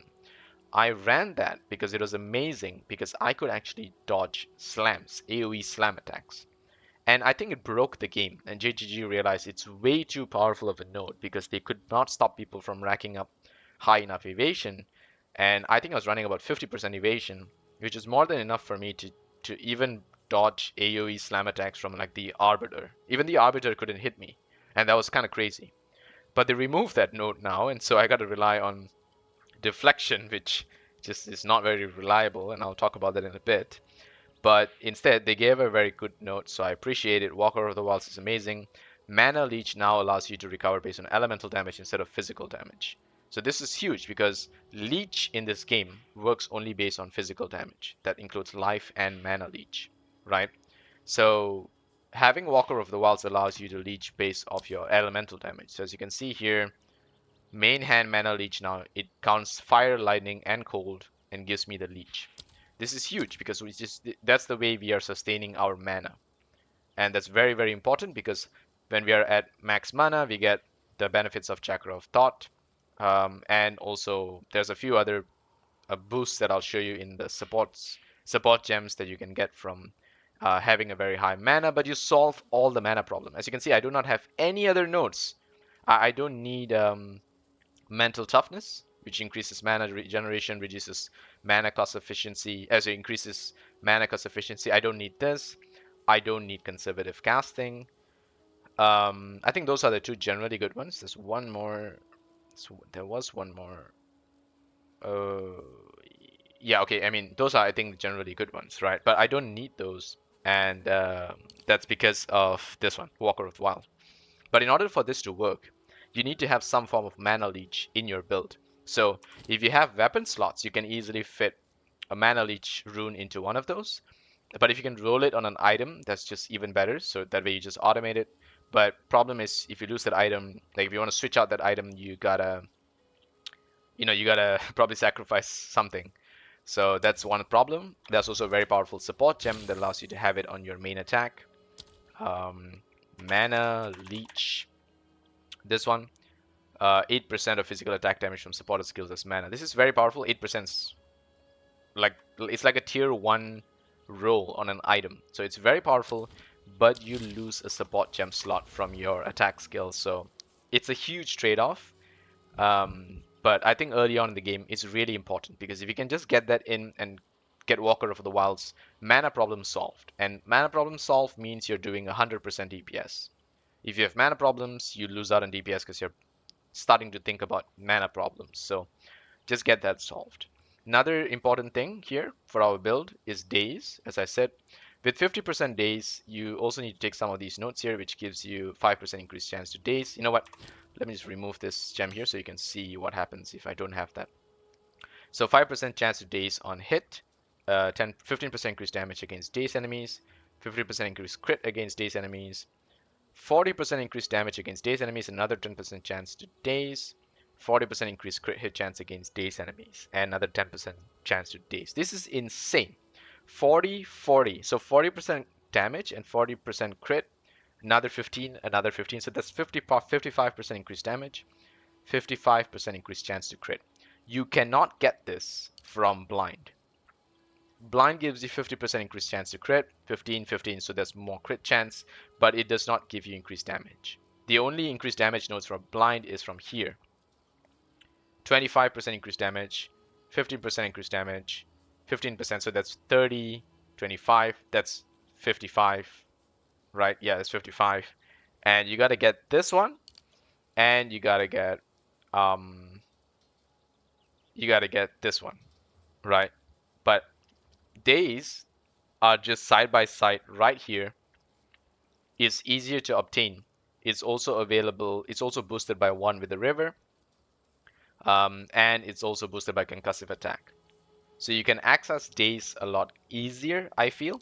I ran that because it was amazing because I could actually dodge slams, AoE slam attacks. And I think it broke the game, and JGG realized it's way too powerful of a node because they could not stop people from racking up high enough evasion. And I think I was running about 50% evasion, which is more than enough for me to even dodge AoE slam attacks from like the Arbiter. Even the Arbiter couldn't hit me, and that was kind of crazy. But they removed that node now, and so I got to rely on deflection, which just is not very reliable, and I'll talk about that in a bit. But instead, they gave a very good note, so I appreciate it. Walker of the Wilds is amazing. Mana Leech now allows you to recover based on elemental damage instead of physical damage. So this is huge because Leech in this game works only based on physical damage. That includes life and Mana Leech, right? So having Walker of the Wilds allows you to leech based off your elemental damage. So as you can see here, main hand Mana Leech now, it counts fire, lightning, and cold and gives me the leech. This is huge because that's the way we are sustaining our mana. And that's very important because when we are at max mana, we get the benefits of Chakra of Thought. And also there's a few other boosts that I'll show you in the support gems that you can get from having a very high mana, but you solve all the mana problem. As you can see, I do not have any other nodes I don't need mental toughness, which increases mana regeneration, reduces mana cost efficiency, as it increases mana cost efficiency. I don't need this. I don't need conservative casting. I think those are the two generally good ones. There's one more. There was one more. Uh, yeah, okay. I mean, those are, I think, generally good ones, right? But I don't need those, and that's because of this one, Walker of the Wild. But in order for this to work, you need to have some form of mana leech in your build. So if you have weapon slots, you can easily fit a mana leech rune into one of those. But if you can roll it on an item, that's just even better. So that way you just automate it. But problem is if you lose that item, like if you want to switch out that item, you gotta probably sacrifice something. So that's one problem. There's also a very powerful support gem that allows you to have it on your main attack. Um, Mana leech. This one, 8% of physical attack damage from supported skills as mana. This is very powerful. 8% like it's like a tier 1 roll on an item. So it's very powerful, but you lose a support gem slot from your attack skill. So it's a huge trade-off. But I think early on in the game it's really important because if you can just get that in and get Walker of the Wilds, mana problem solved. And mana problem solved means you're doing 100% DPS. If you have mana problems, you lose out on DPS because you're starting to think about mana problems. So just get that solved. Another important thing here for our build is days. As I said, with 50% days, you also need to take some of these notes here, which gives you 5% increased chance to days. You know what? Let me just remove this gem here so you can see what happens if I don't have that. So 5% chance to daze on hit, 15% increased damage against daze enemies, 50% increased crit against daze enemies, 40% increased damage against daze enemies, another 10% chance to daze, 40% increased crit hit chance against daze enemies, and another 10% chance to daze. This is insane. 40, 40. So 40% damage and 40% crit, another 15, another 15. So that's 55% increased damage, 55% increased chance to crit. You cannot get this from blind. Blind gives you 50% increased chance to crit, 15, 15, so there's more crit chance, but it does not give you increased damage. The only increased damage nodes from blind is from here. 25% increased damage, 15% increased damage, 15%, so that's 30, 25, that's 55, right? Yeah, that's 55. And you gotta get this one, and um you gotta get this one, right? But days are just side by side right here. It's easier to obtain. It's also available. It's also boosted by one with the river, and it's also boosted by concussive attack. So you can access days a lot easier, I feel,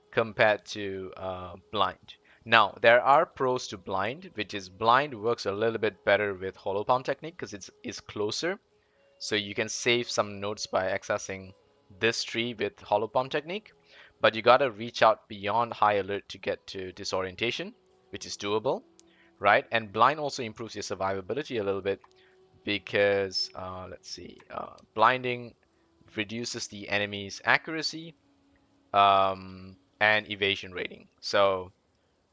compared to blind. Now there are pros to blind, which is blind works a little bit better with hollow palm technique because it's closer. So you can save some nodes by accessing this tree with hollow palm technique, but you gotta reach out beyond high alert to get to disorientation, which is doable, right? And blind also improves your survivability a little bit because let's see, blinding reduces the enemy's accuracy and evasion rating. So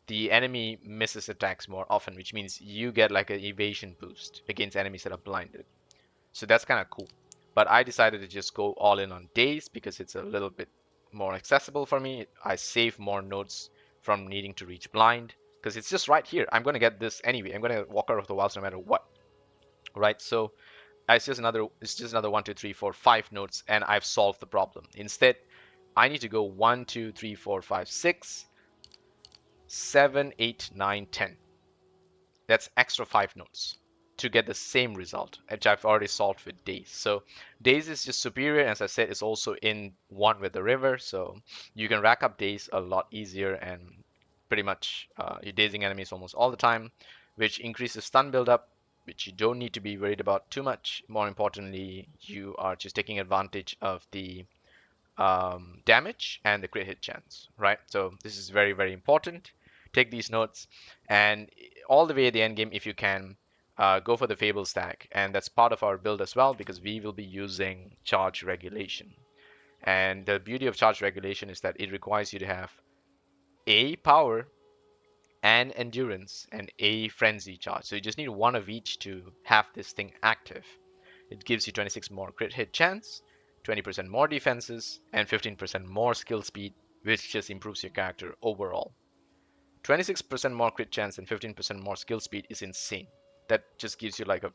the enemy misses attacks more often, which means you get like an evasion boost against enemies that are blinded. So that's kind of cool. But I decided to just go all in on days because it's a little bit more accessible for me. I save more nodes from needing to reach blind because it's just right here. I'm going to get this anyway. I'm going to walk out of the wilds no matter what. Right? So it's just another 1, 2, 3, 4, 5 nodes and I've solved the problem. Instead, I need to go 1, 2, 3, 4, 5, 6, 7, 8, 9, 10. That's extra 5 nodes to get the same result, which I've already solved with days. So days is just superior. As I said, it's also in one with the river, so you can rack up days a lot easier and pretty much you're dazing enemies almost all the time, which increases stun buildup, which you don't need to be worried about too much. More importantly, you are just taking advantage of the damage and the crit hit chance, right? So this is very, very important. Take these notes and all the way at the end game, if you can, go for the Fable stack. And that's part of our build as well because we will be using charge regulation. And the beauty of charge regulation is that it requires you to have A, power, and endurance and a frenzy charge. So you just need one of each to have this thing active. It gives you 26 more crit hit chance, 20% more defenses, and 15% more skill speed, which just improves your character overall. 26% more crit chance and 15% more skill speed is insane. That just gives you like a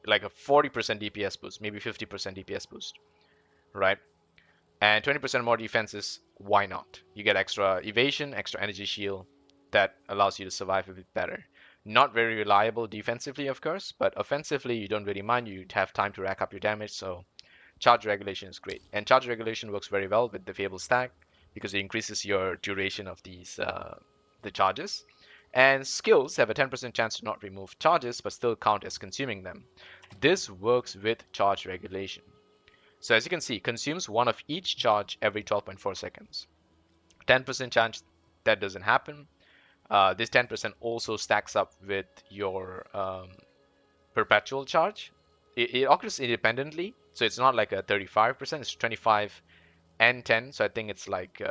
40% DPS boost, maybe 50% DPS boost, right? And 20% more defenses, why not? You get extra evasion, extra energy shield that allows you to survive a bit better. Not very reliable defensively, of course, but offensively, you don't really mind. You have time to rack up your damage, so charge regulation is great. And charge regulation works very well with the Fable stack because it increases your duration of the charges. And skills have a 10% chance to not remove charges but still count as consuming them. This works with charge regulation. So as you can see, consumes one of each charge every 12.4 seconds. 10% chance that doesn't happen. This 10% also stacks up with your perpetual charge. It occurs independently, so it's not like a 35%, it's 25 and 10. So I think it's like,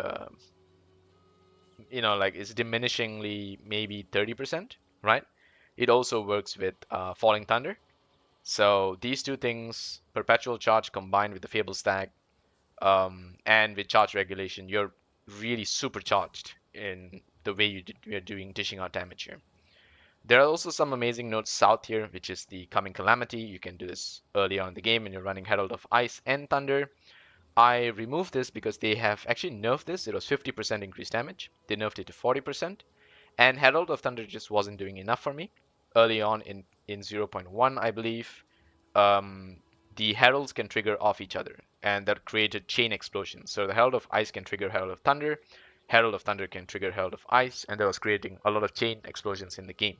like it's diminishingly maybe 30%, right? It also works with Falling Thunder. So these two things, perpetual charge combined with the Fable stack, and with charge regulation, you're really supercharged in the way you're doing dishing out damage here. There are also some amazing nodes south here, which is the Coming Calamity. You can do this early on in the game when you're running Herald of Ice and Thunder. I removed this because they have actually nerfed this. It was 50% increased damage. They nerfed it to 40%. And Herald of Thunder just wasn't doing enough for me. Early on in 0.1, I believe, um, the heralds can trigger off each other, and that created chain explosions. So the Herald of Ice can trigger Herald of Thunder, Herald of Thunder can trigger Herald of Ice, and that was creating a lot of chain explosions in the game.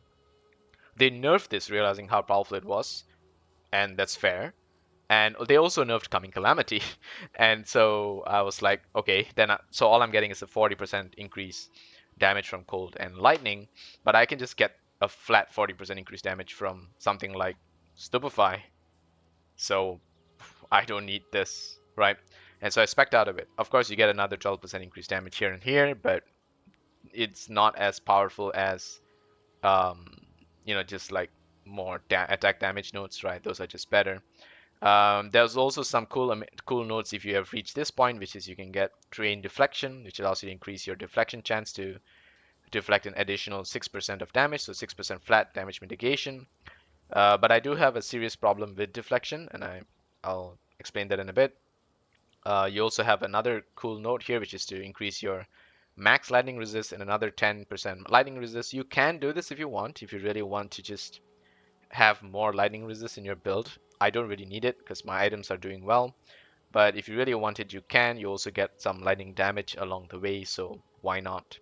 They nerfed this, realizing how powerful it was, and that's fair. And they also nerfed Coming Calamity, and so I was like, okay, so all I'm getting is a 40% increase damage from cold and lightning, but I can just get a flat 40% increased damage from something like Stupefy. So I don't need this, right? And so I spec'd out of it. Of course, you get another 12% increased damage here and here, but it's not as powerful as, um, just like more attack damage notes, right? Those are just better. There's also some cool notes if you have reached this point, which is you can get Train Deflection, which allows you to increase your deflection chance to deflect an additional 6% of damage, so 6% flat damage mitigation. But I do have a serious problem with deflection, and I'll explain that in a bit. You also have another cool note here, which is to increase your max lightning resist and another 10% lightning resist. You can do this if you want, if you really want to just have more lightning resist in your build. I don't really need it because my items are doing well. But if you really want it, you can. You also get some lightning damage along the way, so why not?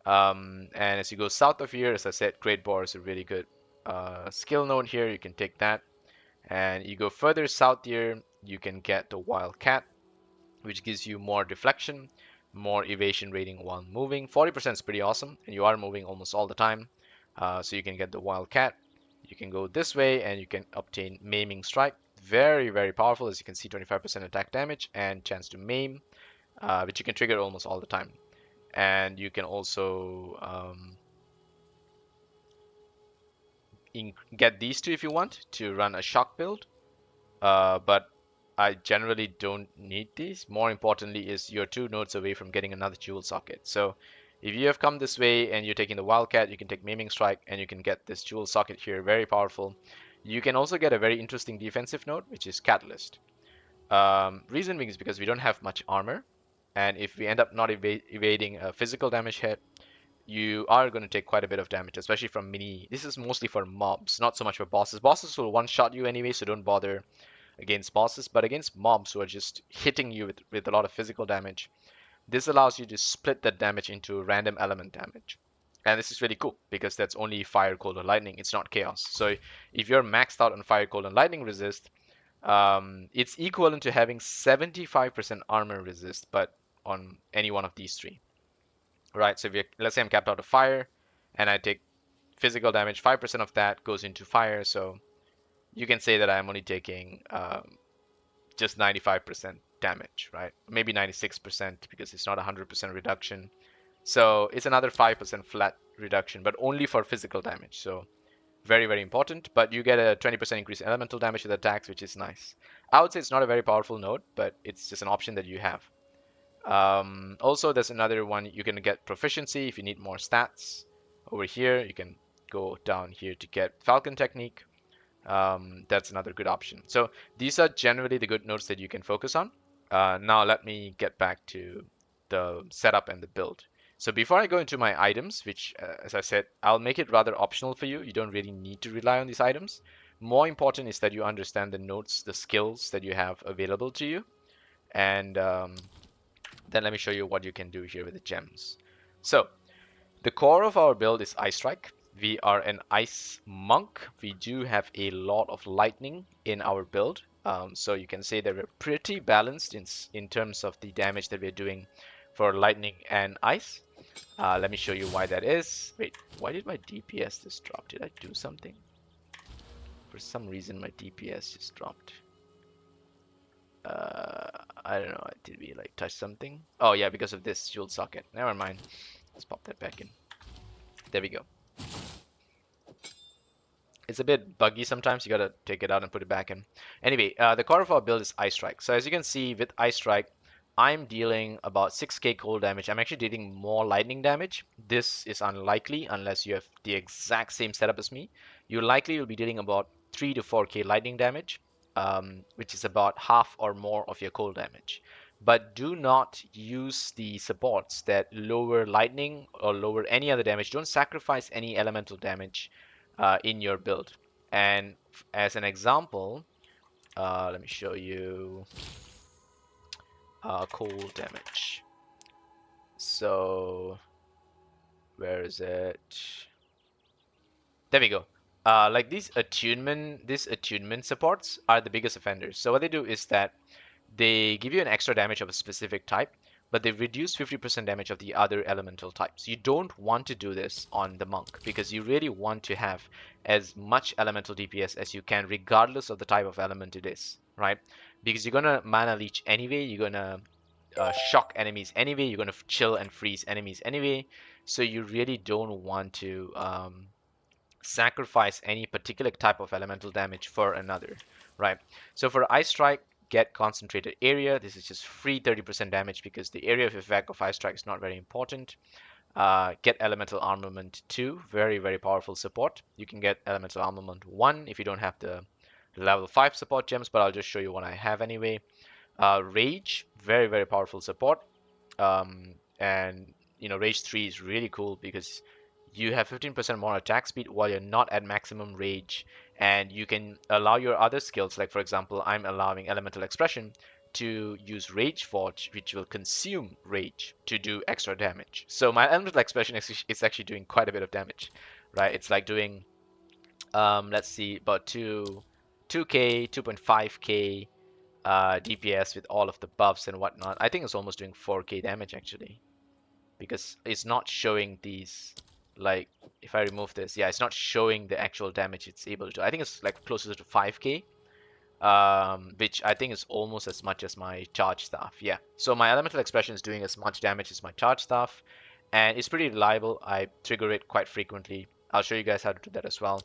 And as you go south of here, as I said, Great Boar is a really good skill node here. You can take that. And you go further south here, you can get the Wildcat, which gives you more deflection, more evasion rating while moving. 40% is pretty awesome, and you are moving almost all the time. So you can get the Wildcat. You can go this way, and you can obtain Maiming Strike. Very, very powerful. As you can see, 25% attack damage and chance to maim, which you can trigger almost all the time. And you can also get these two if you want to run a shock build. But I generally don't need these. More importantly is you're 2 nodes away from getting another jewel socket. So if you have come this way and you're taking the Wildcat, you can take Maiming Strike and you can get this jewel socket here, very powerful. You can also get a very interesting defensive node, which is Catalyst. Reason being is because we don't have much armor, and if we end up not evading a physical damage hit, you are going to take quite a bit of damage, especially from mini. This is mostly for mobs, not so much for bosses. Bosses will one-shot you anyway, so don't bother against bosses, but against mobs who are just hitting you with a lot of physical damage, this allows you to split that damage into random element damage. And this is really cool because that's only fire, cold, or lightning. It's not chaos. So if you're maxed out on fire, cold, and lightning resist, it's equivalent to having 75% armor resist, but on any one of these three, right? So if let's say I'm capped out of fire, and I take physical damage, 5% of that goes into fire. So you can say that I'm only taking just 95% damage, right? Maybe 96% because it's not 100% reduction. So it's another 5% flat reduction, but only for physical damage. So very, very important. But you get a 20% increase in elemental damage with attacks, which is nice. I would say it's not a very powerful node, but it's just an option that you have. Also, there's another one. You can get proficiency if you need more stats. Over here, you can go down here to get Falcon Technique. That's another good option. So these are generally the good nodes that you can focus on. Now let me get back to the setup and the build. So before I go into my items, which as I said, I'll make it rather optional for you. You don't really need to rely on these items. More important is that you understand the nodes, the skills that you have available to you. And then let me show you what you can do here with the gems. So the core of our build is Ice Strike. We are an Ice Monk. We do have a lot of lightning in our build. So you can say that we're pretty balanced in terms of the damage that we're doing for lightning and ice. Let me show you why that is. Wait, why did my DPS just drop? Did I do something? For some reason my DPS just dropped. I don't know. Did we like touch something? Oh yeah, because of this shield socket. Never mind. Let's pop that back in. There we go. It's a bit buggy sometimes. You gotta take it out and put it back in. Anyway, the core of our build is Ice Strike. So as you can see with Ice Strike, I'm dealing about 6k cold damage. I'm actually dealing more lightning damage. This is unlikely unless you have the exact same setup as me. You likely will be dealing about 3 to 4k lightning damage, which is about half or more of your cold damage. But do not use the supports that lower lightning or lower any other damage. Don't sacrifice any elemental damage in your build. And as an example, let me show you cold damage. So where is it? There we go. Like these attunement supports are the biggest offenders. So what they do is that they give you an extra damage of a specific type, but they reduce 50% damage of the other elemental types. You don't want to do this on the monk because you really want to have as much elemental DPS as you can, regardless of the type of element it is, right? Because you're gonna mana leech anyway, you're gonna shock enemies anyway, you're gonna chill and freeze enemies anyway, so you really don't want to sacrifice any particular type of elemental damage for another, right? So for Ice Strike, get concentrated area. This is just free 30% damage because the area of effect of Ice Strike is not very important. Get Elemental Armament 2, very, very powerful support. You can get Elemental Armament 1 if you don't have the level 5 support gems, but I'll just show you what I have anyway. Rage, very, very powerful support. And Rage 3 is really cool because you have 15% more attack speed while you're not at maximum rage, and you can allow your other skills, like for example, I'm allowing Elemental Expression to use Rage Forge, which will consume rage to do extra damage. So my Elemental Expression is actually doing quite a bit of damage, right? It's like doing, let's see, about 2k, 2.5k DPS with all of the buffs and whatnot. I think it's almost doing 4k damage actually, because it's not showing these, like, if I remove this, yeah, it's not showing the actual damage it's able to. I think it's like closer to 5k, which I think is almost as much as my charge staff. Yeah, so my elemental expression is doing as much damage as my charge staff, and it's pretty reliable. I trigger it quite frequently. I'll show you guys how to do that as well.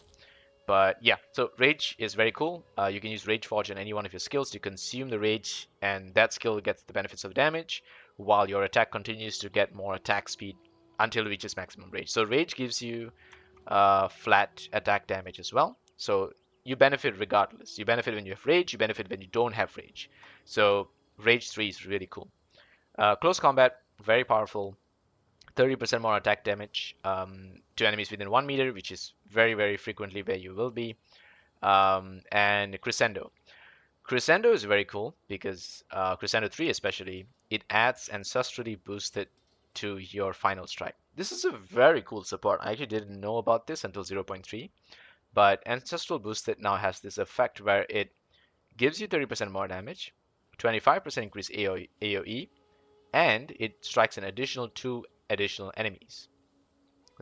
But yeah, so Rage is very cool. You can use Rage Forge on any one of your skills to consume the Rage, and that skill gets the benefits of damage, while your attack continues to get more attack speed until it reaches maximum Rage. So Rage gives you flat attack damage as well. So you benefit regardless. You benefit when you have Rage, you benefit when you don't have Rage. So Rage 3 is really cool. Close combat, very powerful. 30% more attack damage to enemies within 1 meter, which is very, very frequently where you will be. And Crescendo. Crescendo is very cool because Crescendo 3 especially, it adds ancestrally boosted to your final strike. This is a very cool support. I actually didn't know about this until 0.3, but ancestral boosted now has this effect where it gives you 30% more damage, 25% increase AoE, and it strikes an additional 2 additional enemies.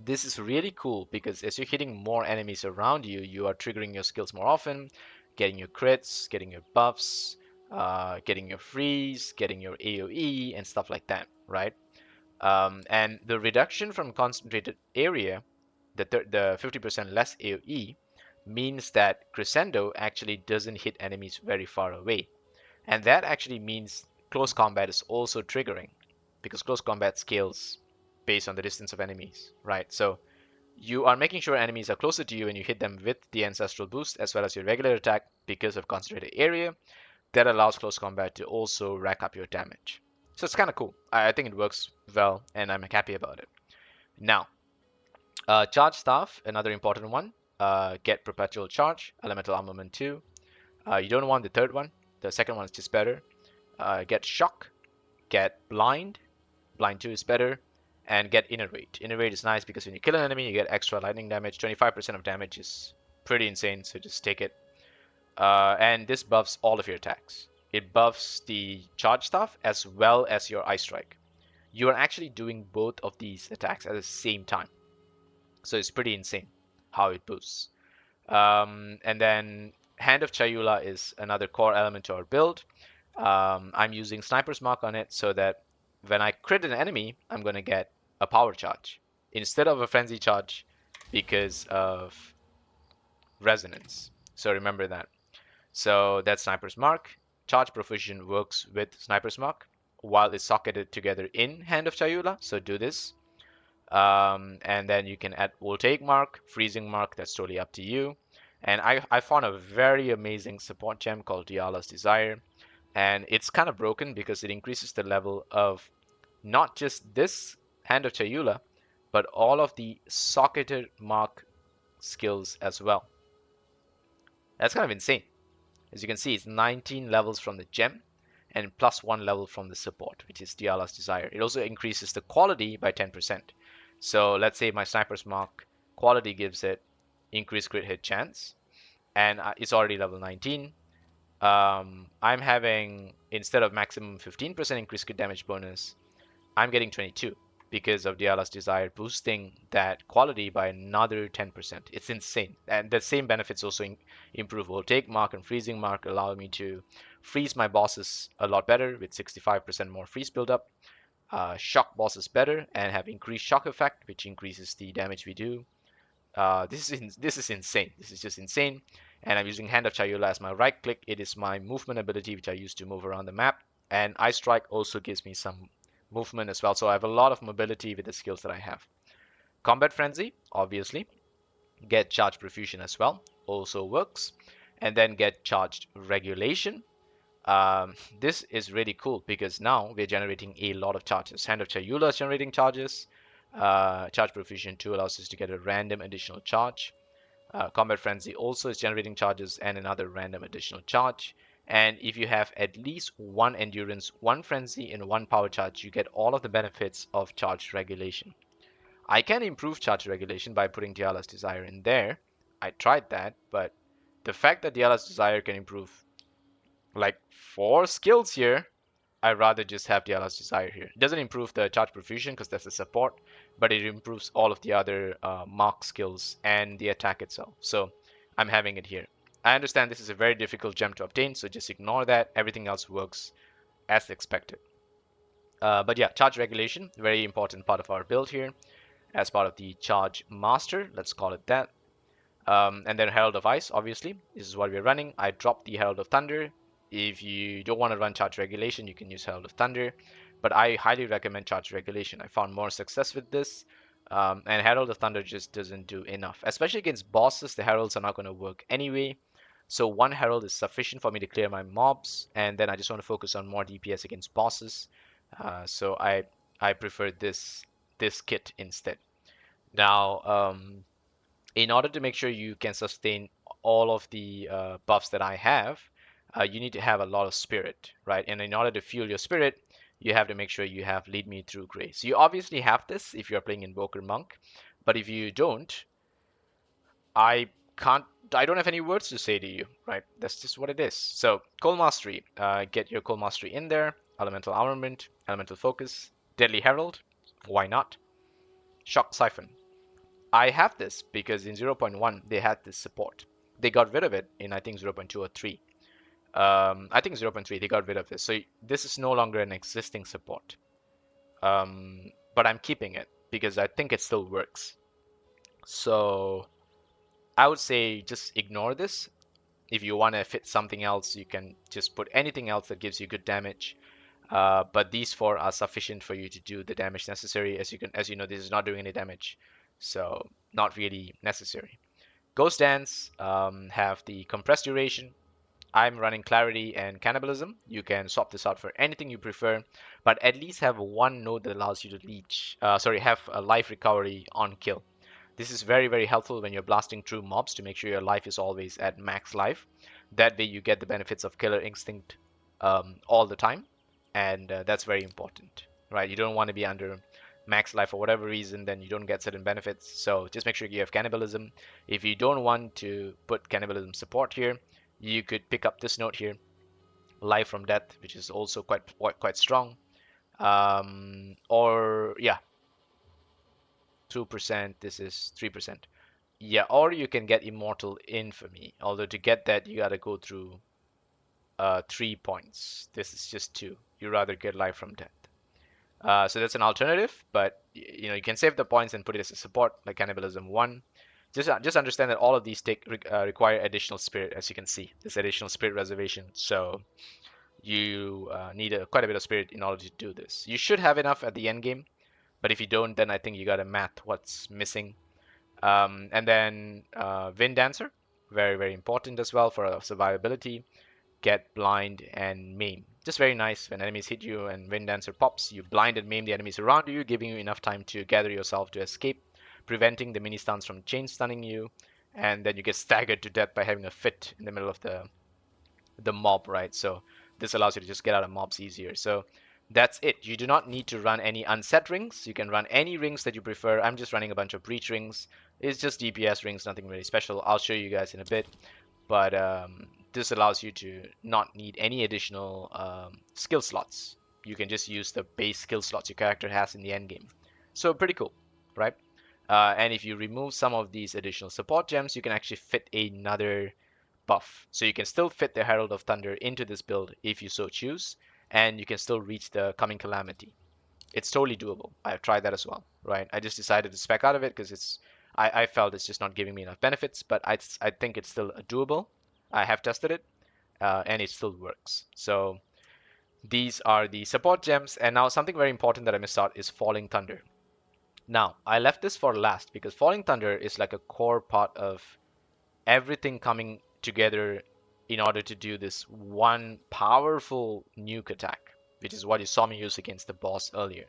This is really cool because as you're hitting more enemies around you, you are triggering your skills more often, getting your crits, getting your buffs, getting your freeze, getting your AoE, and stuff like that, right? And the reduction from concentrated area, the 50% less AoE, means that Crescendo actually doesn't hit enemies very far away. And that actually means close combat is also triggering because close combat scales based on the distance of enemies, right? So you are making sure enemies are closer to you when you hit them with the Ancestral Boost as well as your regular attack because of concentrated area. That allows close combat to also rack up your damage. So it's kind of cool. I think it works well, and I'm happy about it. Now, Charge Staff, another important one. Get Perpetual Charge, Elemental Armament 2. You don't want the third one. The second one is just better. Get Shock, get Blind. Blind 2 is better. And get Innervate. Innervate is nice because when you kill an enemy, you get extra lightning damage. 25% of damage is pretty insane, so just take it. And this buffs all of your attacks. It buffs the charge staff as well as your Ice Strike. You are actually doing both of these attacks at the same time. So it's pretty insane how it boosts. And then Hand of Chayula is another core element to our build. I'm using Sniper's Mark on it so that when I crit an enemy, I'm going to get a power charge instead of a frenzy charge because of resonance. So remember that. So that's Sniper's Mark. Charge Profusion works with Sniper's Mark while it's socketed together in Hand of Chayula. So do this. And then you can add Voltaic Mark, Freezing Mark, that's totally up to you. And I found a very amazing support gem called Diala's Desire. And it's kind of broken because it increases the level of not just this Hand of Chayula, but all of the socketed mark skills as well. That's kind of insane. As you can see, it's 19 levels from the gem and plus 1 level from the support, which is Diala's Desire. It also increases the quality by 10%. So let's say my Sniper's Mark quality gives it increased crit hit chance, and it's already level 19. I'm having, instead of maximum 15% increased crit damage bonus, I'm getting 22 because of Diala's Desire boosting that quality by another 10%. It's insane. And the same benefits also improve Voltaic Mark and Freezing Mark, allowing me to freeze my bosses a lot better with 65% more freeze buildup. Shock bosses better and have increased shock effect, which increases the damage we do. This is insane. This is just insane. And I'm using Hand of Chayula as my right click. It is my movement ability, which I use to move around the map. And Ice Strike also gives me some movement as well. So I have a lot of mobility with the skills that I have. Combat Frenzy, obviously. Get Charge Profusion as well. Also works. And then get Charged Regulation. This is really cool because now we're generating a lot of charges. Hand of Chayula is generating charges. Charge Profusion 2 allows us to get a random additional charge. Combat Frenzy also is generating charges and another random additional charge. And if you have at least one Endurance, one Frenzy, and one Power Charge, you get all of the benefits of Charge Regulation. I can improve Charge Regulation by putting Diala's Desire in there. I tried that, but the fact that Diala's Desire can improve like 4 skills here, I'd rather just have Diala's Desire here. It doesn't improve the Charge Profusion because that's a support, but it improves all of the other mark skills and the attack itself. So I'm having it here. I understand this is a very difficult gem to obtain, so just ignore that. Everything else works as expected. But yeah, Charge Regulation, very important part of our build here as part of the Charge Master, let's call it that. And then Herald of Ice, obviously. This is what we're running. I dropped the Herald of Thunder. If you don't want to run Charge Regulation, you can use Herald of Thunder. But I highly recommend Charge Regulation. I found more success with this. And Herald of Thunder just doesn't do enough. Especially against bosses, the Heralds are not going to work anyway. So one Herald is sufficient for me to clear my mobs. And then I just want to focus on more DPS against bosses. So I prefer this kit instead. Now, in order to make sure you can sustain all of the buffs that I have, you need to have a lot of spirit, right? And in order to fuel your spirit, you have to make sure you have Lead Me Through Grace. You obviously have this if you're playing Invoker Monk, but if you don't, I can't. I don't have any words to say to you, right? That's just what it is. So, Cold Mastery. Get your Cold Mastery in there. Elemental Armament, Elemental Focus, Deadly Herald. Why not? Shock Siphon. I have this because in 0.1 they had this support. They got rid of it in I think 0.2 or 3. I think 0.3 they got rid of this. So this is no longer an existing support. but I'm keeping it because I think it still works. So I would say just ignore this. If you want to fit something else, you can just put anything else that gives you good damage. But these four are sufficient for you to do the damage necessary. As you know, this is not doing any damage, so not really necessary. Ghost Dance have the compressed duration. I'm running Clarity and Cannibalism. You can swap this out for anything you prefer, but at least have one node that allows you to have a life recovery on kill. This is very, very helpful when you're blasting through mobs to make sure your life is always at max life. That way you get the benefits of Killer Instinct all the time, and that's very important, right? You don't want to be under max life for whatever reason, then you don't get certain benefits. So just make sure you have Cannibalism. If you don't want to put Cannibalism support here, you could pick up this note here, Life from Death, which is also quite strong. Or yeah, 2%. This is 3%. Yeah, or you can get Immortal Infamy. Although to get that, you gotta go through 3 points. This is just two. You rather get Life from Death. So that's an alternative, but you can save the points and put it as a support like Cannibalism 1. Just understand that all of these require additional spirit, as you can see. This additional spirit reservation. So you need quite a bit of spirit in order to do this. You should have enough at the end game, but if you don't, then I think you gotta math what's missing. And then Wind Dancer, very, very important as well for survivability. Get blind and maim. Just very nice when enemies hit you and Wind Dancer pops, you blind and maim the enemies around you, giving you enough time to gather yourself to escape, preventing the mini stuns from chain stunning you, and then you get staggered to death by having a fit in the middle of the mob, right? So this allows you to just get out of mobs easier. So that's it. You do not need to run any unset rings. You can run any rings that you prefer. I'm just running a bunch of breach rings. It's just DPS rings, nothing really special. I'll show you guys in a bit. But this allows you to not need any additional skill slots. You can just use the base skill slots your character has in the end game. So pretty cool, right? And if you remove some of these additional support gems, you can actually fit another buff. So you can still fit the Herald of Thunder into this build if you so choose, and you can still reach the Coming Calamity. It's totally doable. I've tried that as well, right? I just decided to spec out of it because I felt it's just not giving me enough benefits, but I think it's still doable. I have tested it, and it still works. So these are the support gems, and now something very important that I missed out is Falling Thunder. Now, I left this for last because Falling Thunder is like a core part of everything coming together in order to do this one powerful nuke attack, which is what you saw me use against the boss earlier.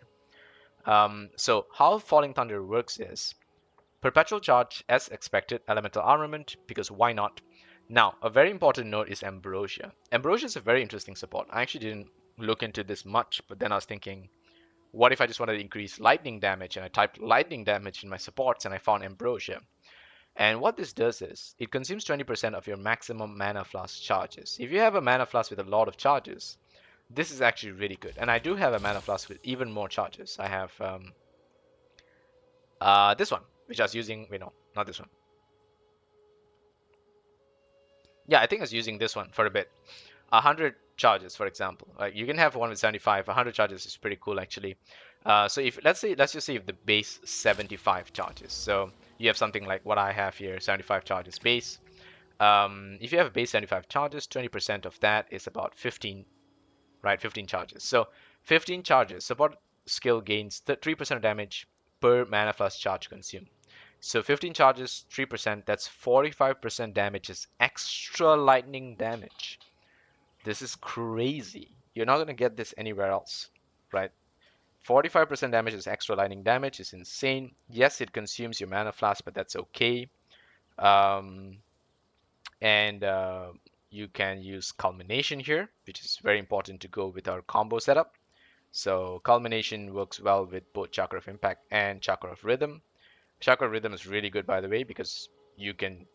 So how Falling Thunder works is Perpetual Charge as expected, Elemental Armament, because why not? Now, a very important note is Ambrosia. Ambrosia is a very interesting support. I actually didn't look into this much, but then I was thinking, what if I just wanted to increase lightning damage? And I typed lightning damage in my supports and I found Ambrosia. And what this does is it consumes 20% of your maximum mana flask charges. If you have a mana flask with a lot of charges, this is actually really good. And I do have a mana flask with even more charges. I have this one, which I was using. Wait, no, not this one. Yeah, I think I was using this one for a bit. 100 charges, for example. You can have one with 75. 100 charges is pretty cool, actually. So if let's just say if the base 75 charges. So you have something like what I have here, 75 charges base. If you have a base 75 charges, 20% of that is about 15, right? 15 charges. So 15 charges. Support skill gains 3% damage per mana flask charge consumed. So 15 charges, 3%, that's 45% damage is extra lightning damage. This is crazy. You're not going to get this anywhere else, right? 45% damage is extra lightning damage is insane. Yes, it consumes your mana flask, but that's okay. Um, and you can use culmination here, which is very important to go with our combo setup. So culmination works well with both chakra of impact and chakra of rhythm. Chakra of rhythm is really good, by the way, because you can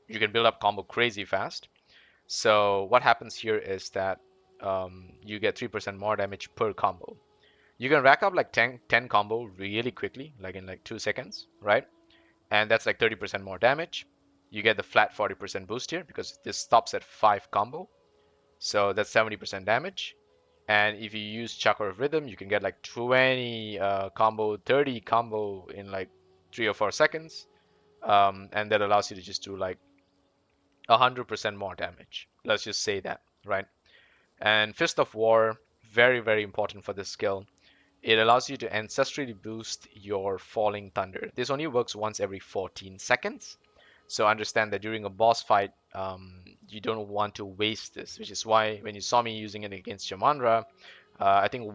build up combo crazy fast. So what happens here is that you get 3% more damage per combo. You can rack up like 10 combo really quickly, like in like 2 seconds, right? And that's like 30% more damage. You get the flat 40% boost here because this stops at 5 combo. So that's 70% damage. And if you use Chakra of Rhythm, you can get like 20 combo, 30 combo in like 3 or 4 seconds. And that allows you to just do like 100% more damage. Let's just say that, right? And Fist of War, very, very important for this skill. It allows you to ancestrally boost your Falling Thunder. This only works once every 14 seconds. So understand that during a boss fight, you don't want to waste this, which is why when you saw me using it against Shamandra, I think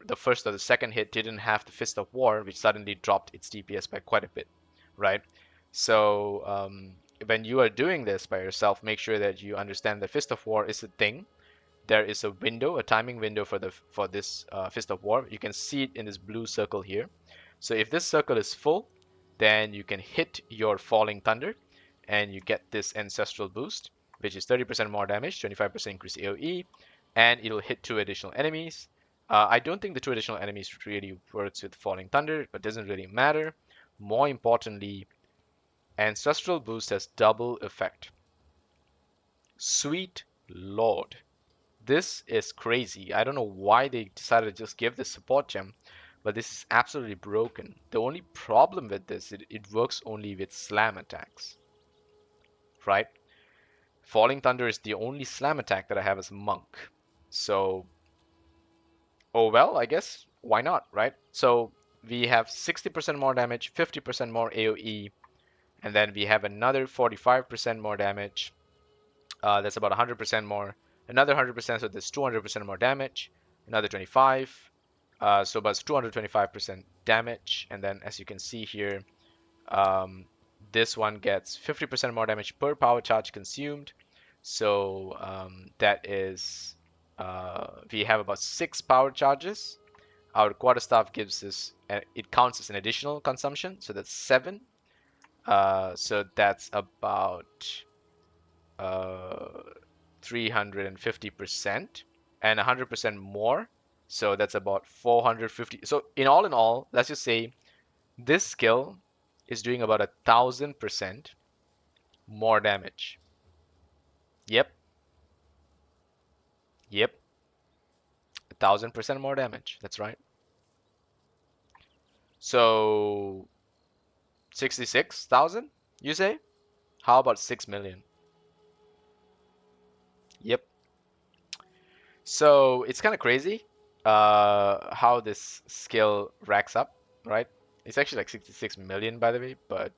the first or the second hit didn't have the Fist of War, which suddenly dropped its DPS by quite a bit, right? So when you are doing this by yourself, make sure that you understand that Fist of War is a thing. There is a window, a timing window for this Fist of War. You can see it in this blue circle here. So if this circle is full, then you can hit your Falling Thunder, and you get this Ancestral Boost, which is 30% more damage, 25% increase AoE, and it'll hit 2 additional enemies. I don't think the 2 additional enemies really works with Falling Thunder, but doesn't really matter. More importantly, Ancestral Boost has double effect. Sweet Lord. This is crazy. I don't know why they decided to just give this support gem, but this is absolutely broken. The only problem with this, it works only with slam attacks, right? Falling Thunder is the only slam attack that I have as a monk. So, oh well, I guess, why not, right? So we have 60% more damage, 50% more AoE, and then we have another 45% more damage. That's about 100% more. Another 100%, so there's 200% more damage. Another 25, so about 225% damage. And then as you can see here, um, this one gets 50% more damage per power charge consumed. So that is, we have about 6 power charges. Our quarterstaff gives us, it counts as an additional consumption, so that's 7. So that's about 350% and 100% more. So that's about 450. So in all, let's just say this skill is doing about 1,000% more damage. Yep, yep, 1,000% more damage. That's right. So 66,000, you say? How about 6 million? Yep. So it's kind of crazy how this skill racks up, right? It's actually like 66 million, by the way, but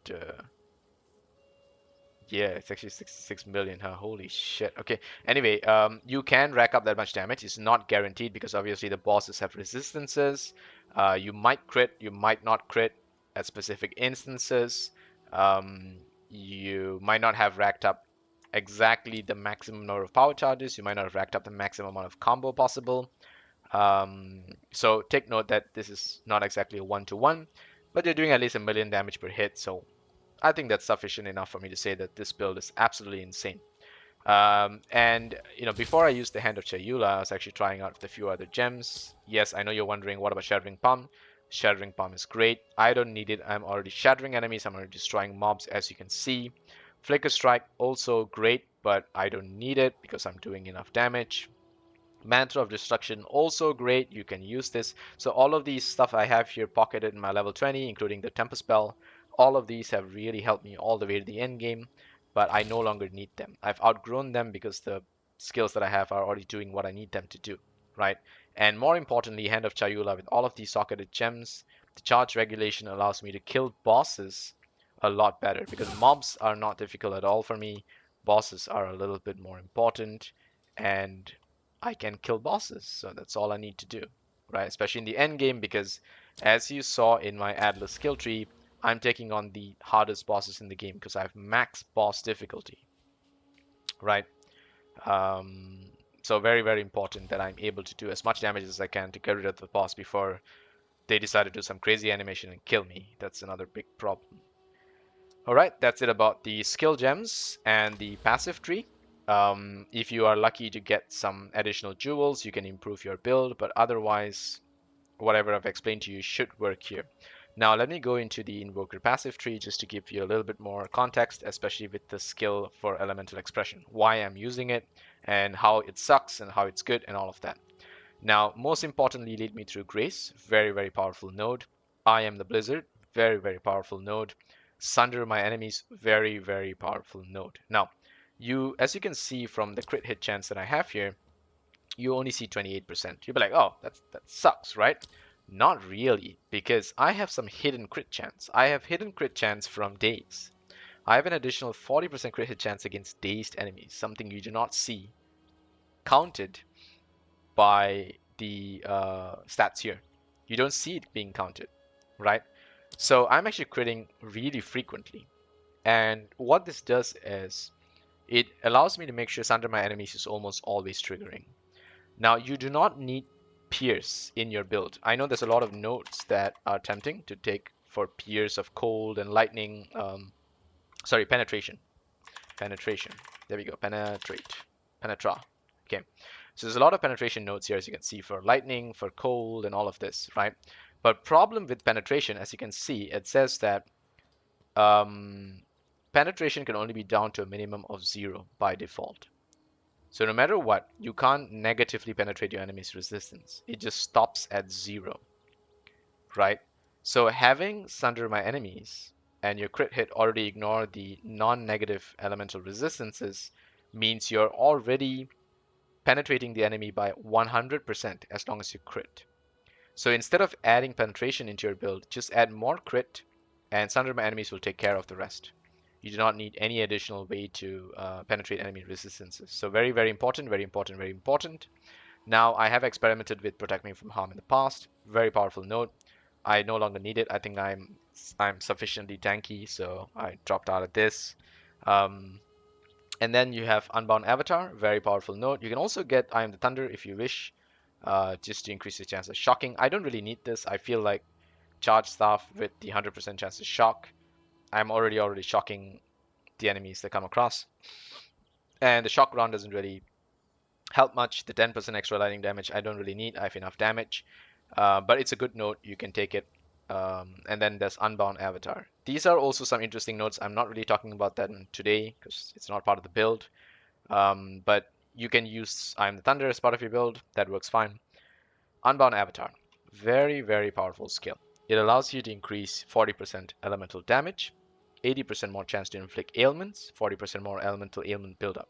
yeah, it's actually 66 million, huh? Holy shit. Okay. Anyway, you can rack up that much damage. It's not guaranteed because obviously the bosses have resistances. You might crit, you might not crit at specific instances. Um, you might not have racked up exactly the maximum number of power charges. You might not have racked up the maximum amount of combo possible. So take note that this is not exactly a one-to-one, but you're doing at least a million damage per hit. So I think that's sufficient enough for me to say that this build is absolutely insane. And before I used the Hand of Chayula, I was actually trying out the few other gems. Yes, I know you're wondering what about Shattering Palm. Shattering Palm is great. I don't need it. I'm already shattering enemies. I'm already destroying mobs, as you can see. Flicker Strike also great, but I don't need it because I'm doing enough damage. Mantra of Destruction also great. You can use this. So all of these stuff I have here pocketed in my level 20, including the Temper Spell, all of these have really helped me all the way to the end game, but I no longer need them. I've outgrown them because the skills that I have are already doing what I need them to do, right? And more importantly, Hand of Chayula with all of these socketed gems, the charge regulation allows me to kill bosses a lot better because mobs are not difficult at all for me. Bosses are a little bit more important, and I can kill bosses. So that's all I need to do, right? Especially in the end game, because as you saw in my Atlas skill tree, I'm taking on the hardest bosses in the game because I have max boss difficulty, right? Um, so very, very important that I'm able to do as much damage as I can to get rid of the boss before they decide to do some crazy animation and kill me. That's another big problem. Alright, that's it about the skill gems and the passive tree. If you are lucky to get some additional jewels, you can improve your build, but otherwise, whatever I've explained to you should work here. Now, let me go into the Invoker passive tree just to give you a little bit more context, especially with the skill for elemental expression, why I'm using it, and how it sucks and how it's good and all of that. Now, most importantly, Lead Me Through Grace, very, very powerful node. I Am the Blizzard, very, very powerful node. Sunder My Enemies, very, very powerful node. Now, as you can see from the crit hit chance that I have here, you only see 28%. You'll be like, oh, that sucks, right? Not really, because I have some hidden crit chance. I have hidden crit chance from Daze. I have an additional 40% crit hit chance against dazed enemies, something you do not see counted by the stats here. You don't see it being counted, right? So I'm actually critting really frequently. And what this does is it allows me to make sure Sunder My Enemies is almost always triggering. Now, you do not need Pierce in your build. I know there's a lot of nodes that are tempting to take for Pierce of Cold and Lightning. Sorry, Penetration. Penetration. There we go. Penetrate. Penetra. Okay. So there's a lot of penetration nodes here, as you can see, for lightning, for cold, and all of this, right? But problem with penetration, as you can see, it says that um, penetration can only be down to a minimum of 0 by default. So no matter what, you can't negatively penetrate your enemy's resistance. It just stops at 0, right? So having Sunder My Enemies and your crit hit already ignore the non-negative elemental resistances means you're already penetrating the enemy by 100% as long as you crit. So instead of adding penetration into your build, just add more crit and Sunder My Enemies will take care of the rest. You do not need any additional way to penetrate enemy resistances. So very, very important, very important, very important. Now, I have experimented with Protect Me from Harm in the past. Very powerful node. I no longer need it. I think I'm sufficiently tanky, so I dropped out of this. Um, and then you have Unbound Avatar, very powerful node. You can also get I Am the Thunder if you wish, just to increase the chance of shocking. I don't really need this. I feel like charge staff with the 100% chance to shock. I'm already shocking the enemies that come across. And the shock round doesn't really help much. The 10% extra lightning damage I don't really need. I have enough damage. But it's a good note. You can take it. And then there's Unbound Avatar. These are also some interesting notes. I'm not really talking about that today because it's not part of the build. But you can use I Am the Thunder as part of your build. That works fine. Unbound Avatar. Very, very powerful skill. It allows you to increase 40% elemental damage, 80% more chance to inflict ailments, 40% more elemental ailment buildup.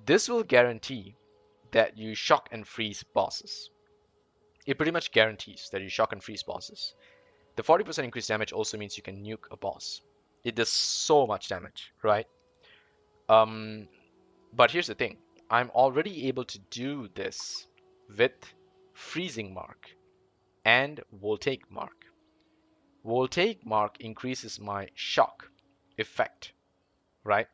This will guarantee that you shock and freeze bosses. It pretty much guarantees that you shock and freeze bosses. The 40% increased damage also means you can nuke a boss. It does so much damage, right? Um, but here's the thing. I'm already able to do this with Freezing Mark and Voltaic Mark. Voltaic Mark increases my shock effect, right?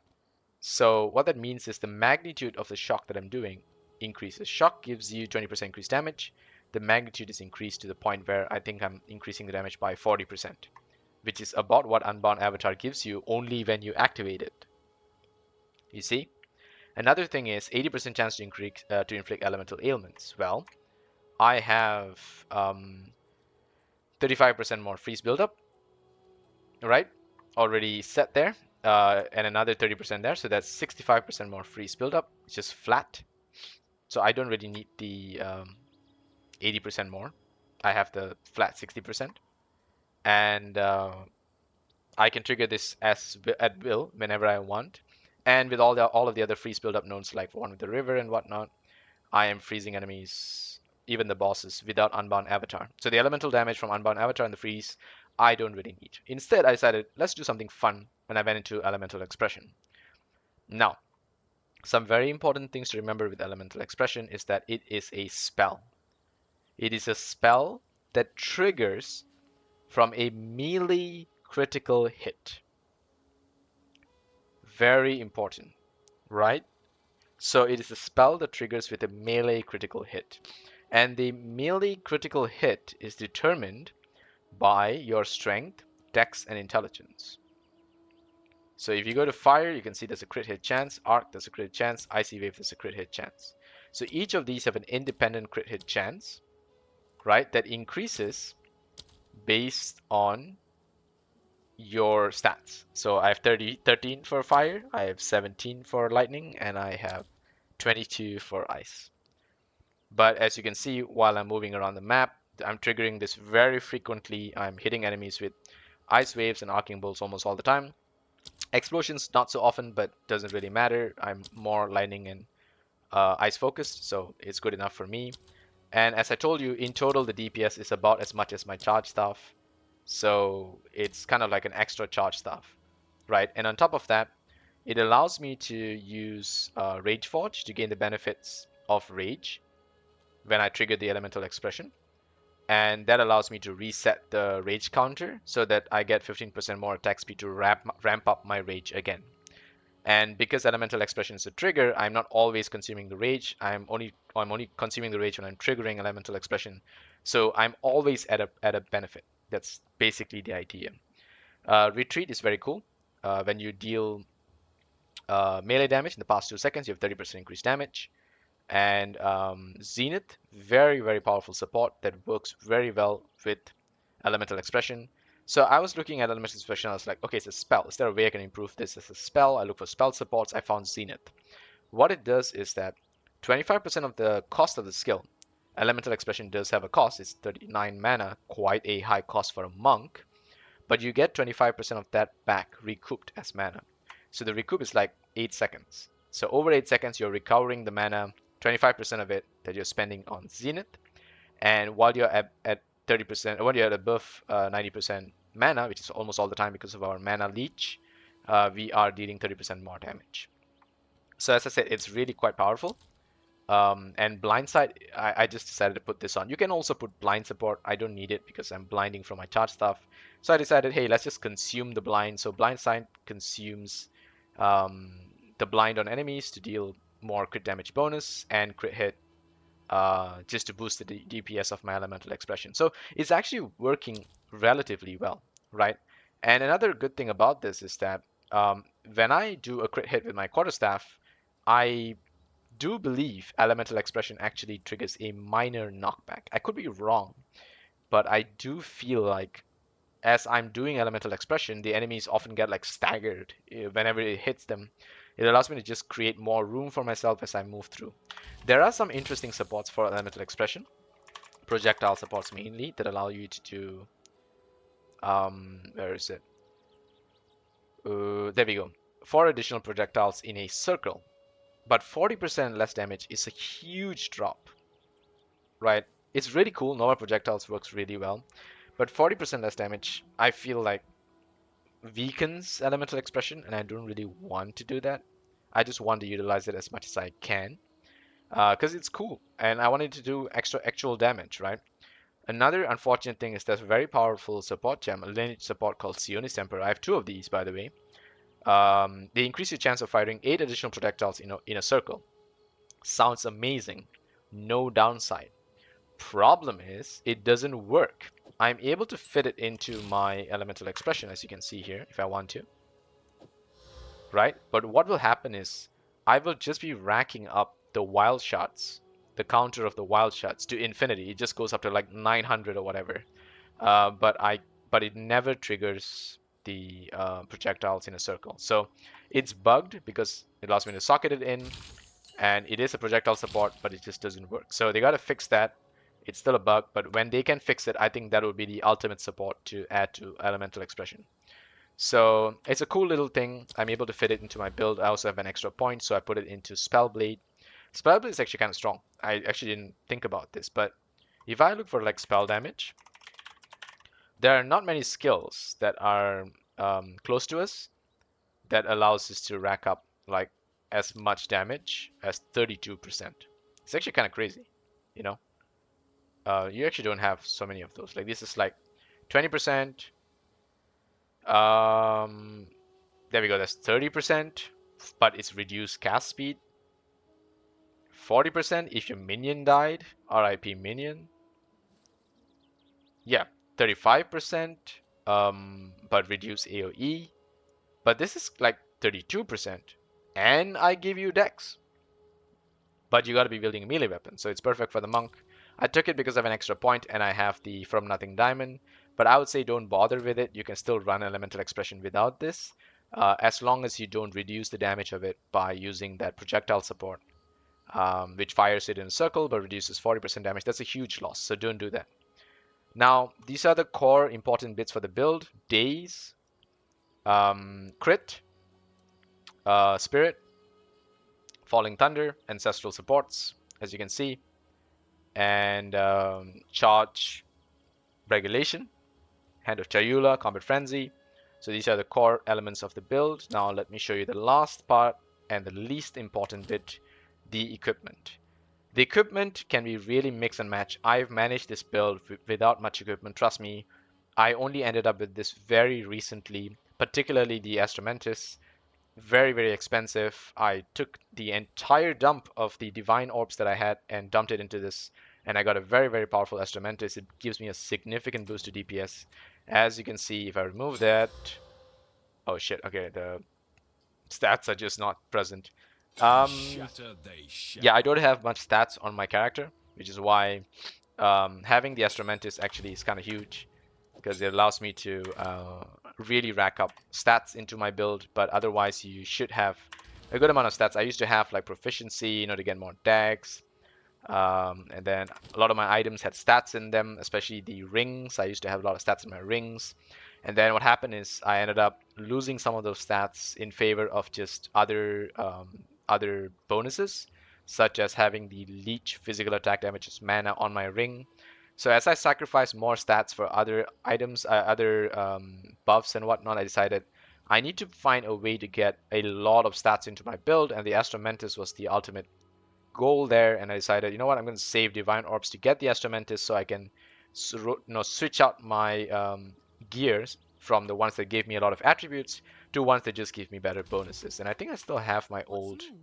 So what that means is the magnitude of the shock that I'm doing increases. Shock gives you 20% increased damage. The magnitude is increased to the point where I think I'm increasing the damage by 40%, which is about what Unbound Avatar gives you only when you activate it. You see? Another thing is 80% chance to inflict elemental ailments. Well, I have 35% more freeze buildup, right? Already set there, and another 30% there. So that's 65% more freeze buildup. It's just flat. So I don't really need the 80% more. I have the flat 60%. And I can trigger this as at will whenever I want. And with all of the other freeze buildup nodes like one with the river and whatnot, I am freezing enemies, even the bosses, without Unbound Avatar. So the elemental damage from Unbound Avatar and the freeze, I don't really need. Instead, I decided, let's do something fun when I went into Elemental Expression. Now, some very important things to remember with Elemental Expression is that it is a spell. It is a spell that triggers from a melee critical hit. Very important, right? So it is a spell that triggers with a melee critical hit. And the melee critical hit is determined by your strength, dex, and intelligence. So if you go to fire, you can see there's a crit hit chance, arc, there's a crit hit chance, icy wave, there's a crit hit chance. So each of these have an independent crit hit chance, right, that increases based on your stats. So I have 13 for fire, I have 17 for lightning, and I have 22 for ice. But as you can see, while I'm moving around the map, I'm triggering this very frequently. I'm hitting enemies with ice waves and arcing bolts almost all the time. Explosions not so often, but doesn't really matter. I'm more lightning and ice focused, so it's good enough for me. And as I told you, in total the DPS is about as much as my charge staff, so it's kind of like an extra charge staff, right? And on top of that, it allows me to use Rage Forge to gain the benefits of Rage when I trigger the elemental expression. And that allows me to reset the rage counter so that I get 15% more attack speed to ramp up my rage again. And because elemental expression is a trigger, I'm not always consuming the rage. I'm only consuming the rage when I'm triggering elemental expression. So I'm always at a benefit. That's basically the idea. Retreat is very cool. When you deal melee damage in the past 2 seconds, you have 30% increased damage. And Zenith, very, very powerful support that works very well with elemental expression. So I was looking at elemental expression. I was like, okay, it's a spell. Is there a way I can improve this as a spell? I look for spell supports. I found Zenith. What it does is that 25% of the cost of the skill, elemental expression does have a cost. It's 39 mana, quite a high cost for a monk, but you get 25% of that back recouped as mana. So the recoup is like 8 seconds. So over 8 seconds, you're recovering the mana, 25% of it that you're spending on Zenith. And while you're at 30%, when you're at above 90% mana, which is almost all the time because of our mana leech, we are dealing 30% more damage. So as I said, it's really quite powerful. And blindside, I just decided to put this on. You can also put blind support. I don't need it because I'm blinding from my charge stuff. So I decided, hey, let's just consume the blind. So blindside consumes um, the blind on enemies to deal more crit damage bonus and crit hit just to boost the DPS of my elemental expression. So it's actually working relatively well, right? And another good thing about this is that when I do a crit hit with my quarterstaff, I do believe elemental expression actually triggers a minor knockback. I could be wrong, but I do feel like as I'm doing elemental expression, the enemies often get like staggered whenever it hits them. It allows me to just create more room for myself as I move through. There are some interesting supports for elemental expression, projectile supports mainly, that allow you to do, where is it? There we go. 4 additional projectiles in a circle, but 40% less damage is a huge drop, right? It's really cool. Normal projectiles works really well, but 40% less damage, I feel like weakens elemental expression, and I don't really want to do that. I just want to utilize it as much as I can because it's cool, and I wanted to do extra actual damage, right? Another unfortunate thing is there's a very powerful support gem, a lineage support called Sionis Temper. I have 2 of these, by the way. They increase your chance of firing 8 additional projectiles in a circle. Sounds amazing. No downside. Problem is, it doesn't work. I'm able to fit it into my elemental expression, as you can see here, if I want to, right? But what will happen is I will just be racking up the wild shots, the counter of the wild shots to infinity. It just goes up to like 900 or whatever. But it never triggers the projectiles in a circle. So it's bugged because it allows me to socket it in, and it is a projectile support, but it just doesn't work. So they got to fix that. It's still a bug, but when they can fix it, I think that would be the ultimate support to add to elemental expression. So it's a cool little thing. I'm able to fit it into my build. I also have an extra point, so I put it into Spellblade. Spellblade is actually kind of strong. I actually didn't think about this, but if I look for like spell damage, there are not many skills that are close to us that allows us to rack up like as much damage as 32%. It's actually kind of crazy, you know. You actually don't have so many of those. Like this is like 20%. Um, there we go. That's 30%, but it's reduced cast speed. 40% if your minion died. RIP minion. Yeah, 35%. But reduce AoE. But this is like 32%. And I give you Dex. But you got to be building a melee weapon, so it's perfect for the monk. I took it because I have an extra point and I have the From Nothing Diamond, but I would say don't bother with it. You can still run Elemental Expression without this, as long as you don't reduce the damage of it by using that projectile support. which fires it in a circle but reduces 40% damage. That's a huge loss, so don't do that. Now, these are the core important bits for the build. Daze, crit, spirit, falling thunder, ancestral supports, as you can see, and charge regulation, hand of Chayula, combat frenzy. So these are the core elements of the build. Now let me show you the last part and the least important bit, the equipment. The equipment can be really mix and match. I've managed this build without much equipment. Trust me, I only ended up with this very recently, particularly the Astromantis. Very, very expensive. I took the entire dump of the divine orbs that I had and dumped it into this, and I got a very, very powerful Astromantis. It gives me a significant boost to DPS. As you can see, if I remove that, oh shit, okay, the stats are just not present. Yeah, I don't have much stats on my character, which is why having the Astromantis actually is kind of huge because it allows me to really rack up stats into my build. But otherwise, you should have a good amount of stats. I used to have like proficiency, to get more tags. And then a lot of my items had stats in them, especially the rings. I used to have a lot of stats in my rings. And then what happened is I ended up losing some of those stats in favor of just other bonuses, such as having the leech physical attack damages mana on my ring. So as I sacrificed more stats for other items, other buffs and whatnot, I decided I need to find a way to get a lot of stats into my build, and the Astromantis was the ultimate goal there. And I decided, you know what, I'm going to save Divine Orbs to get the Astromantis so I can switch out my gears from the ones that gave me a lot of attributes to ones that just give me better bonuses. And I think I still have my What's old new?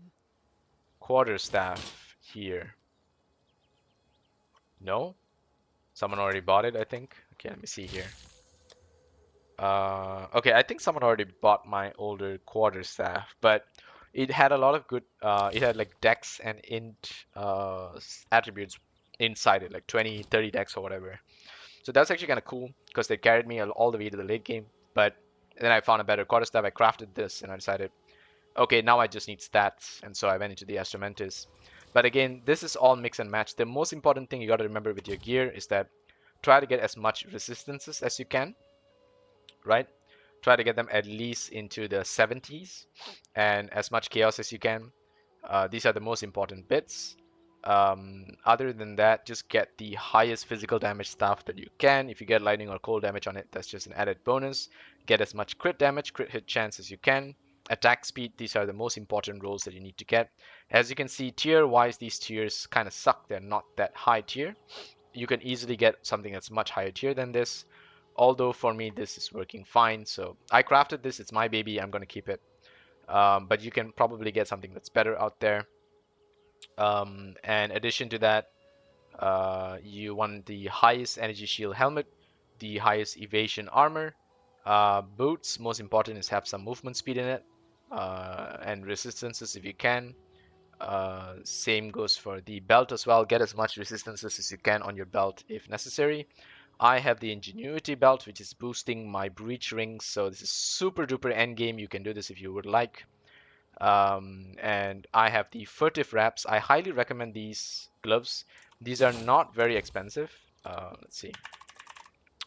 quarterstaff here. No? Someone already bought it, I think. Okay, let me see here. Okay, I think someone already bought my older quarterstaff, but it had a lot of good, it had like dex and int attributes inside it, like 20, 30 dex or whatever. So that's actually kind of cool because they carried me all the way to the late game. But then I found a better quarterstaff. I crafted this and I decided, okay, now I just need stats. And so I went into the Astromantis. But again, this is all mix and match. The most important thing you got to remember with your gear is that try to get as much resistances as you can, right? Try to get them at least into the 70s and as much chaos as you can. These are the most important bits. Other than that, just get the highest physical damage stuff that you can. If you get lightning or cold damage on it, that's just an added bonus. Get as much crit damage, crit hit chance as you can. Attack speed, these are the most important rolls that you need to get. As you can see, tier wise, these tiers kind of suck. They're not that high tier. You can easily get something that's much higher tier than this. Although for me, this is working fine. So I crafted this. It's my baby. I'm going to keep it. But you can probably get something that's better out there. And addition to that, you want the highest energy shield helmet, the highest evasion armor, boots. Most important is have some movement speed in it, and resistances if you can. Same goes for the belt as well. Get as much resistances as you can on your belt if necessary. I have the Ingenuity belt, which is boosting my breach rings. So this is super duper endgame. You can do this if you would like. And I have the Furtive wraps. I highly recommend these gloves. These are not very expensive. Let's see.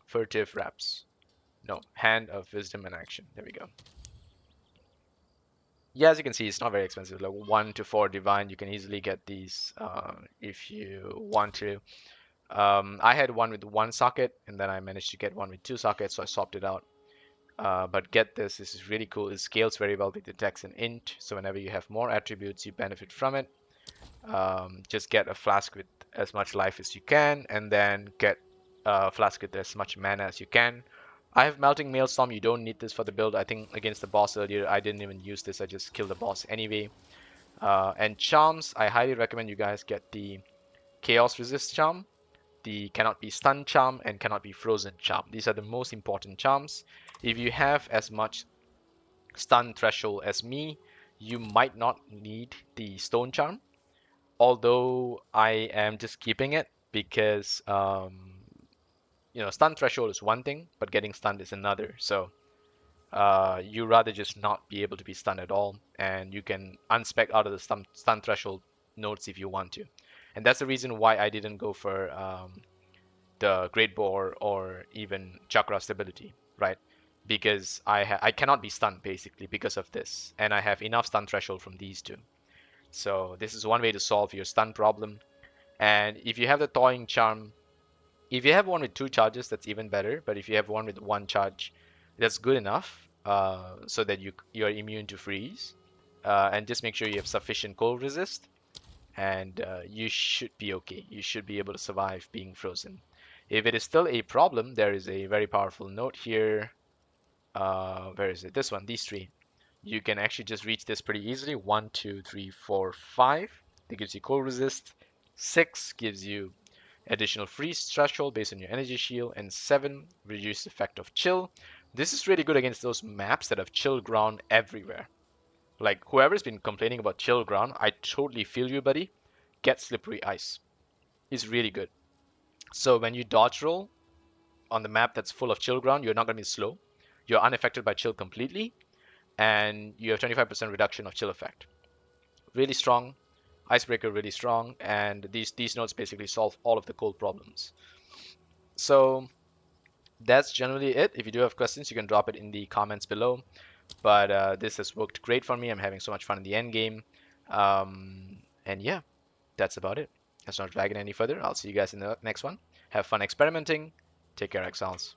Furtive wraps. No, Hand of Wisdom and Action. There we go. Yeah, as you can see, it's not very expensive. Like 1 to 4 divine, you can easily get these if you want to. I had one with one socket, and then I managed to get one with two sockets, so I swapped it out. But get this, this is really cool. It scales very well with the dex and int, so whenever you have more attributes, you benefit from it. Just get a flask with as much life as you can, and then get a flask with as much mana as you can. I have Melting Maelstrom. You don't need this for the build. I think against the boss earlier, I didn't even use this. I just killed the boss anyway. And charms, I highly recommend you guys get the Chaos Resist charm, the Cannot Be Stunned charm, and Cannot Be Frozen charm. These are the most important charms. If you have as much stun threshold as me, you might not need the Stone charm. Although I am just keeping it because stun threshold is one thing, but getting stunned is another. So you rather just not be able to be stunned at all, and you can unspec out of the stun threshold notes if you want to. And that's the reason why I didn't go for the Great Bore or even Chakra Stability, right? Because I cannot be stunned basically because of this, and I have enough stun threshold from these two. So this is one way to solve your stun problem. And if you have the Thawing Charm, if you have one with two charges, that's even better. But if you have one with one charge, that's good enough, so that you're immune to freeze. And just make sure you have sufficient cold resist, and you should be okay. You should be able to survive being frozen. If it is still a problem, there is a very powerful note here. Where is it? This one, these three. You can actually just reach this pretty easily. One, two, three, four, five. That gives you cold resist. Six gives you additional freeze threshold based on your energy shield, and 7 reduce effect of chill. This is really good against those maps that have chill ground everywhere. Like whoever's been complaining about chill ground, I totally feel you, buddy. Get slippery ice. It's really good. So when you dodge roll on the map that's full of chill ground, you're not going to be slow. You're unaffected by chill completely, and you have 25% reduction of chill effect. Really strong. Icebreaker really strong, and these nodes basically solve all of the cold problems. So that's generally it. If you do have questions, you can drop it in the comments below. But this has worked great for me. I'm having so much fun in the end game. And yeah, that's about it. Let's not drag it any further. I'll see you guys in the next one. Have fun experimenting. Take care, Exiles.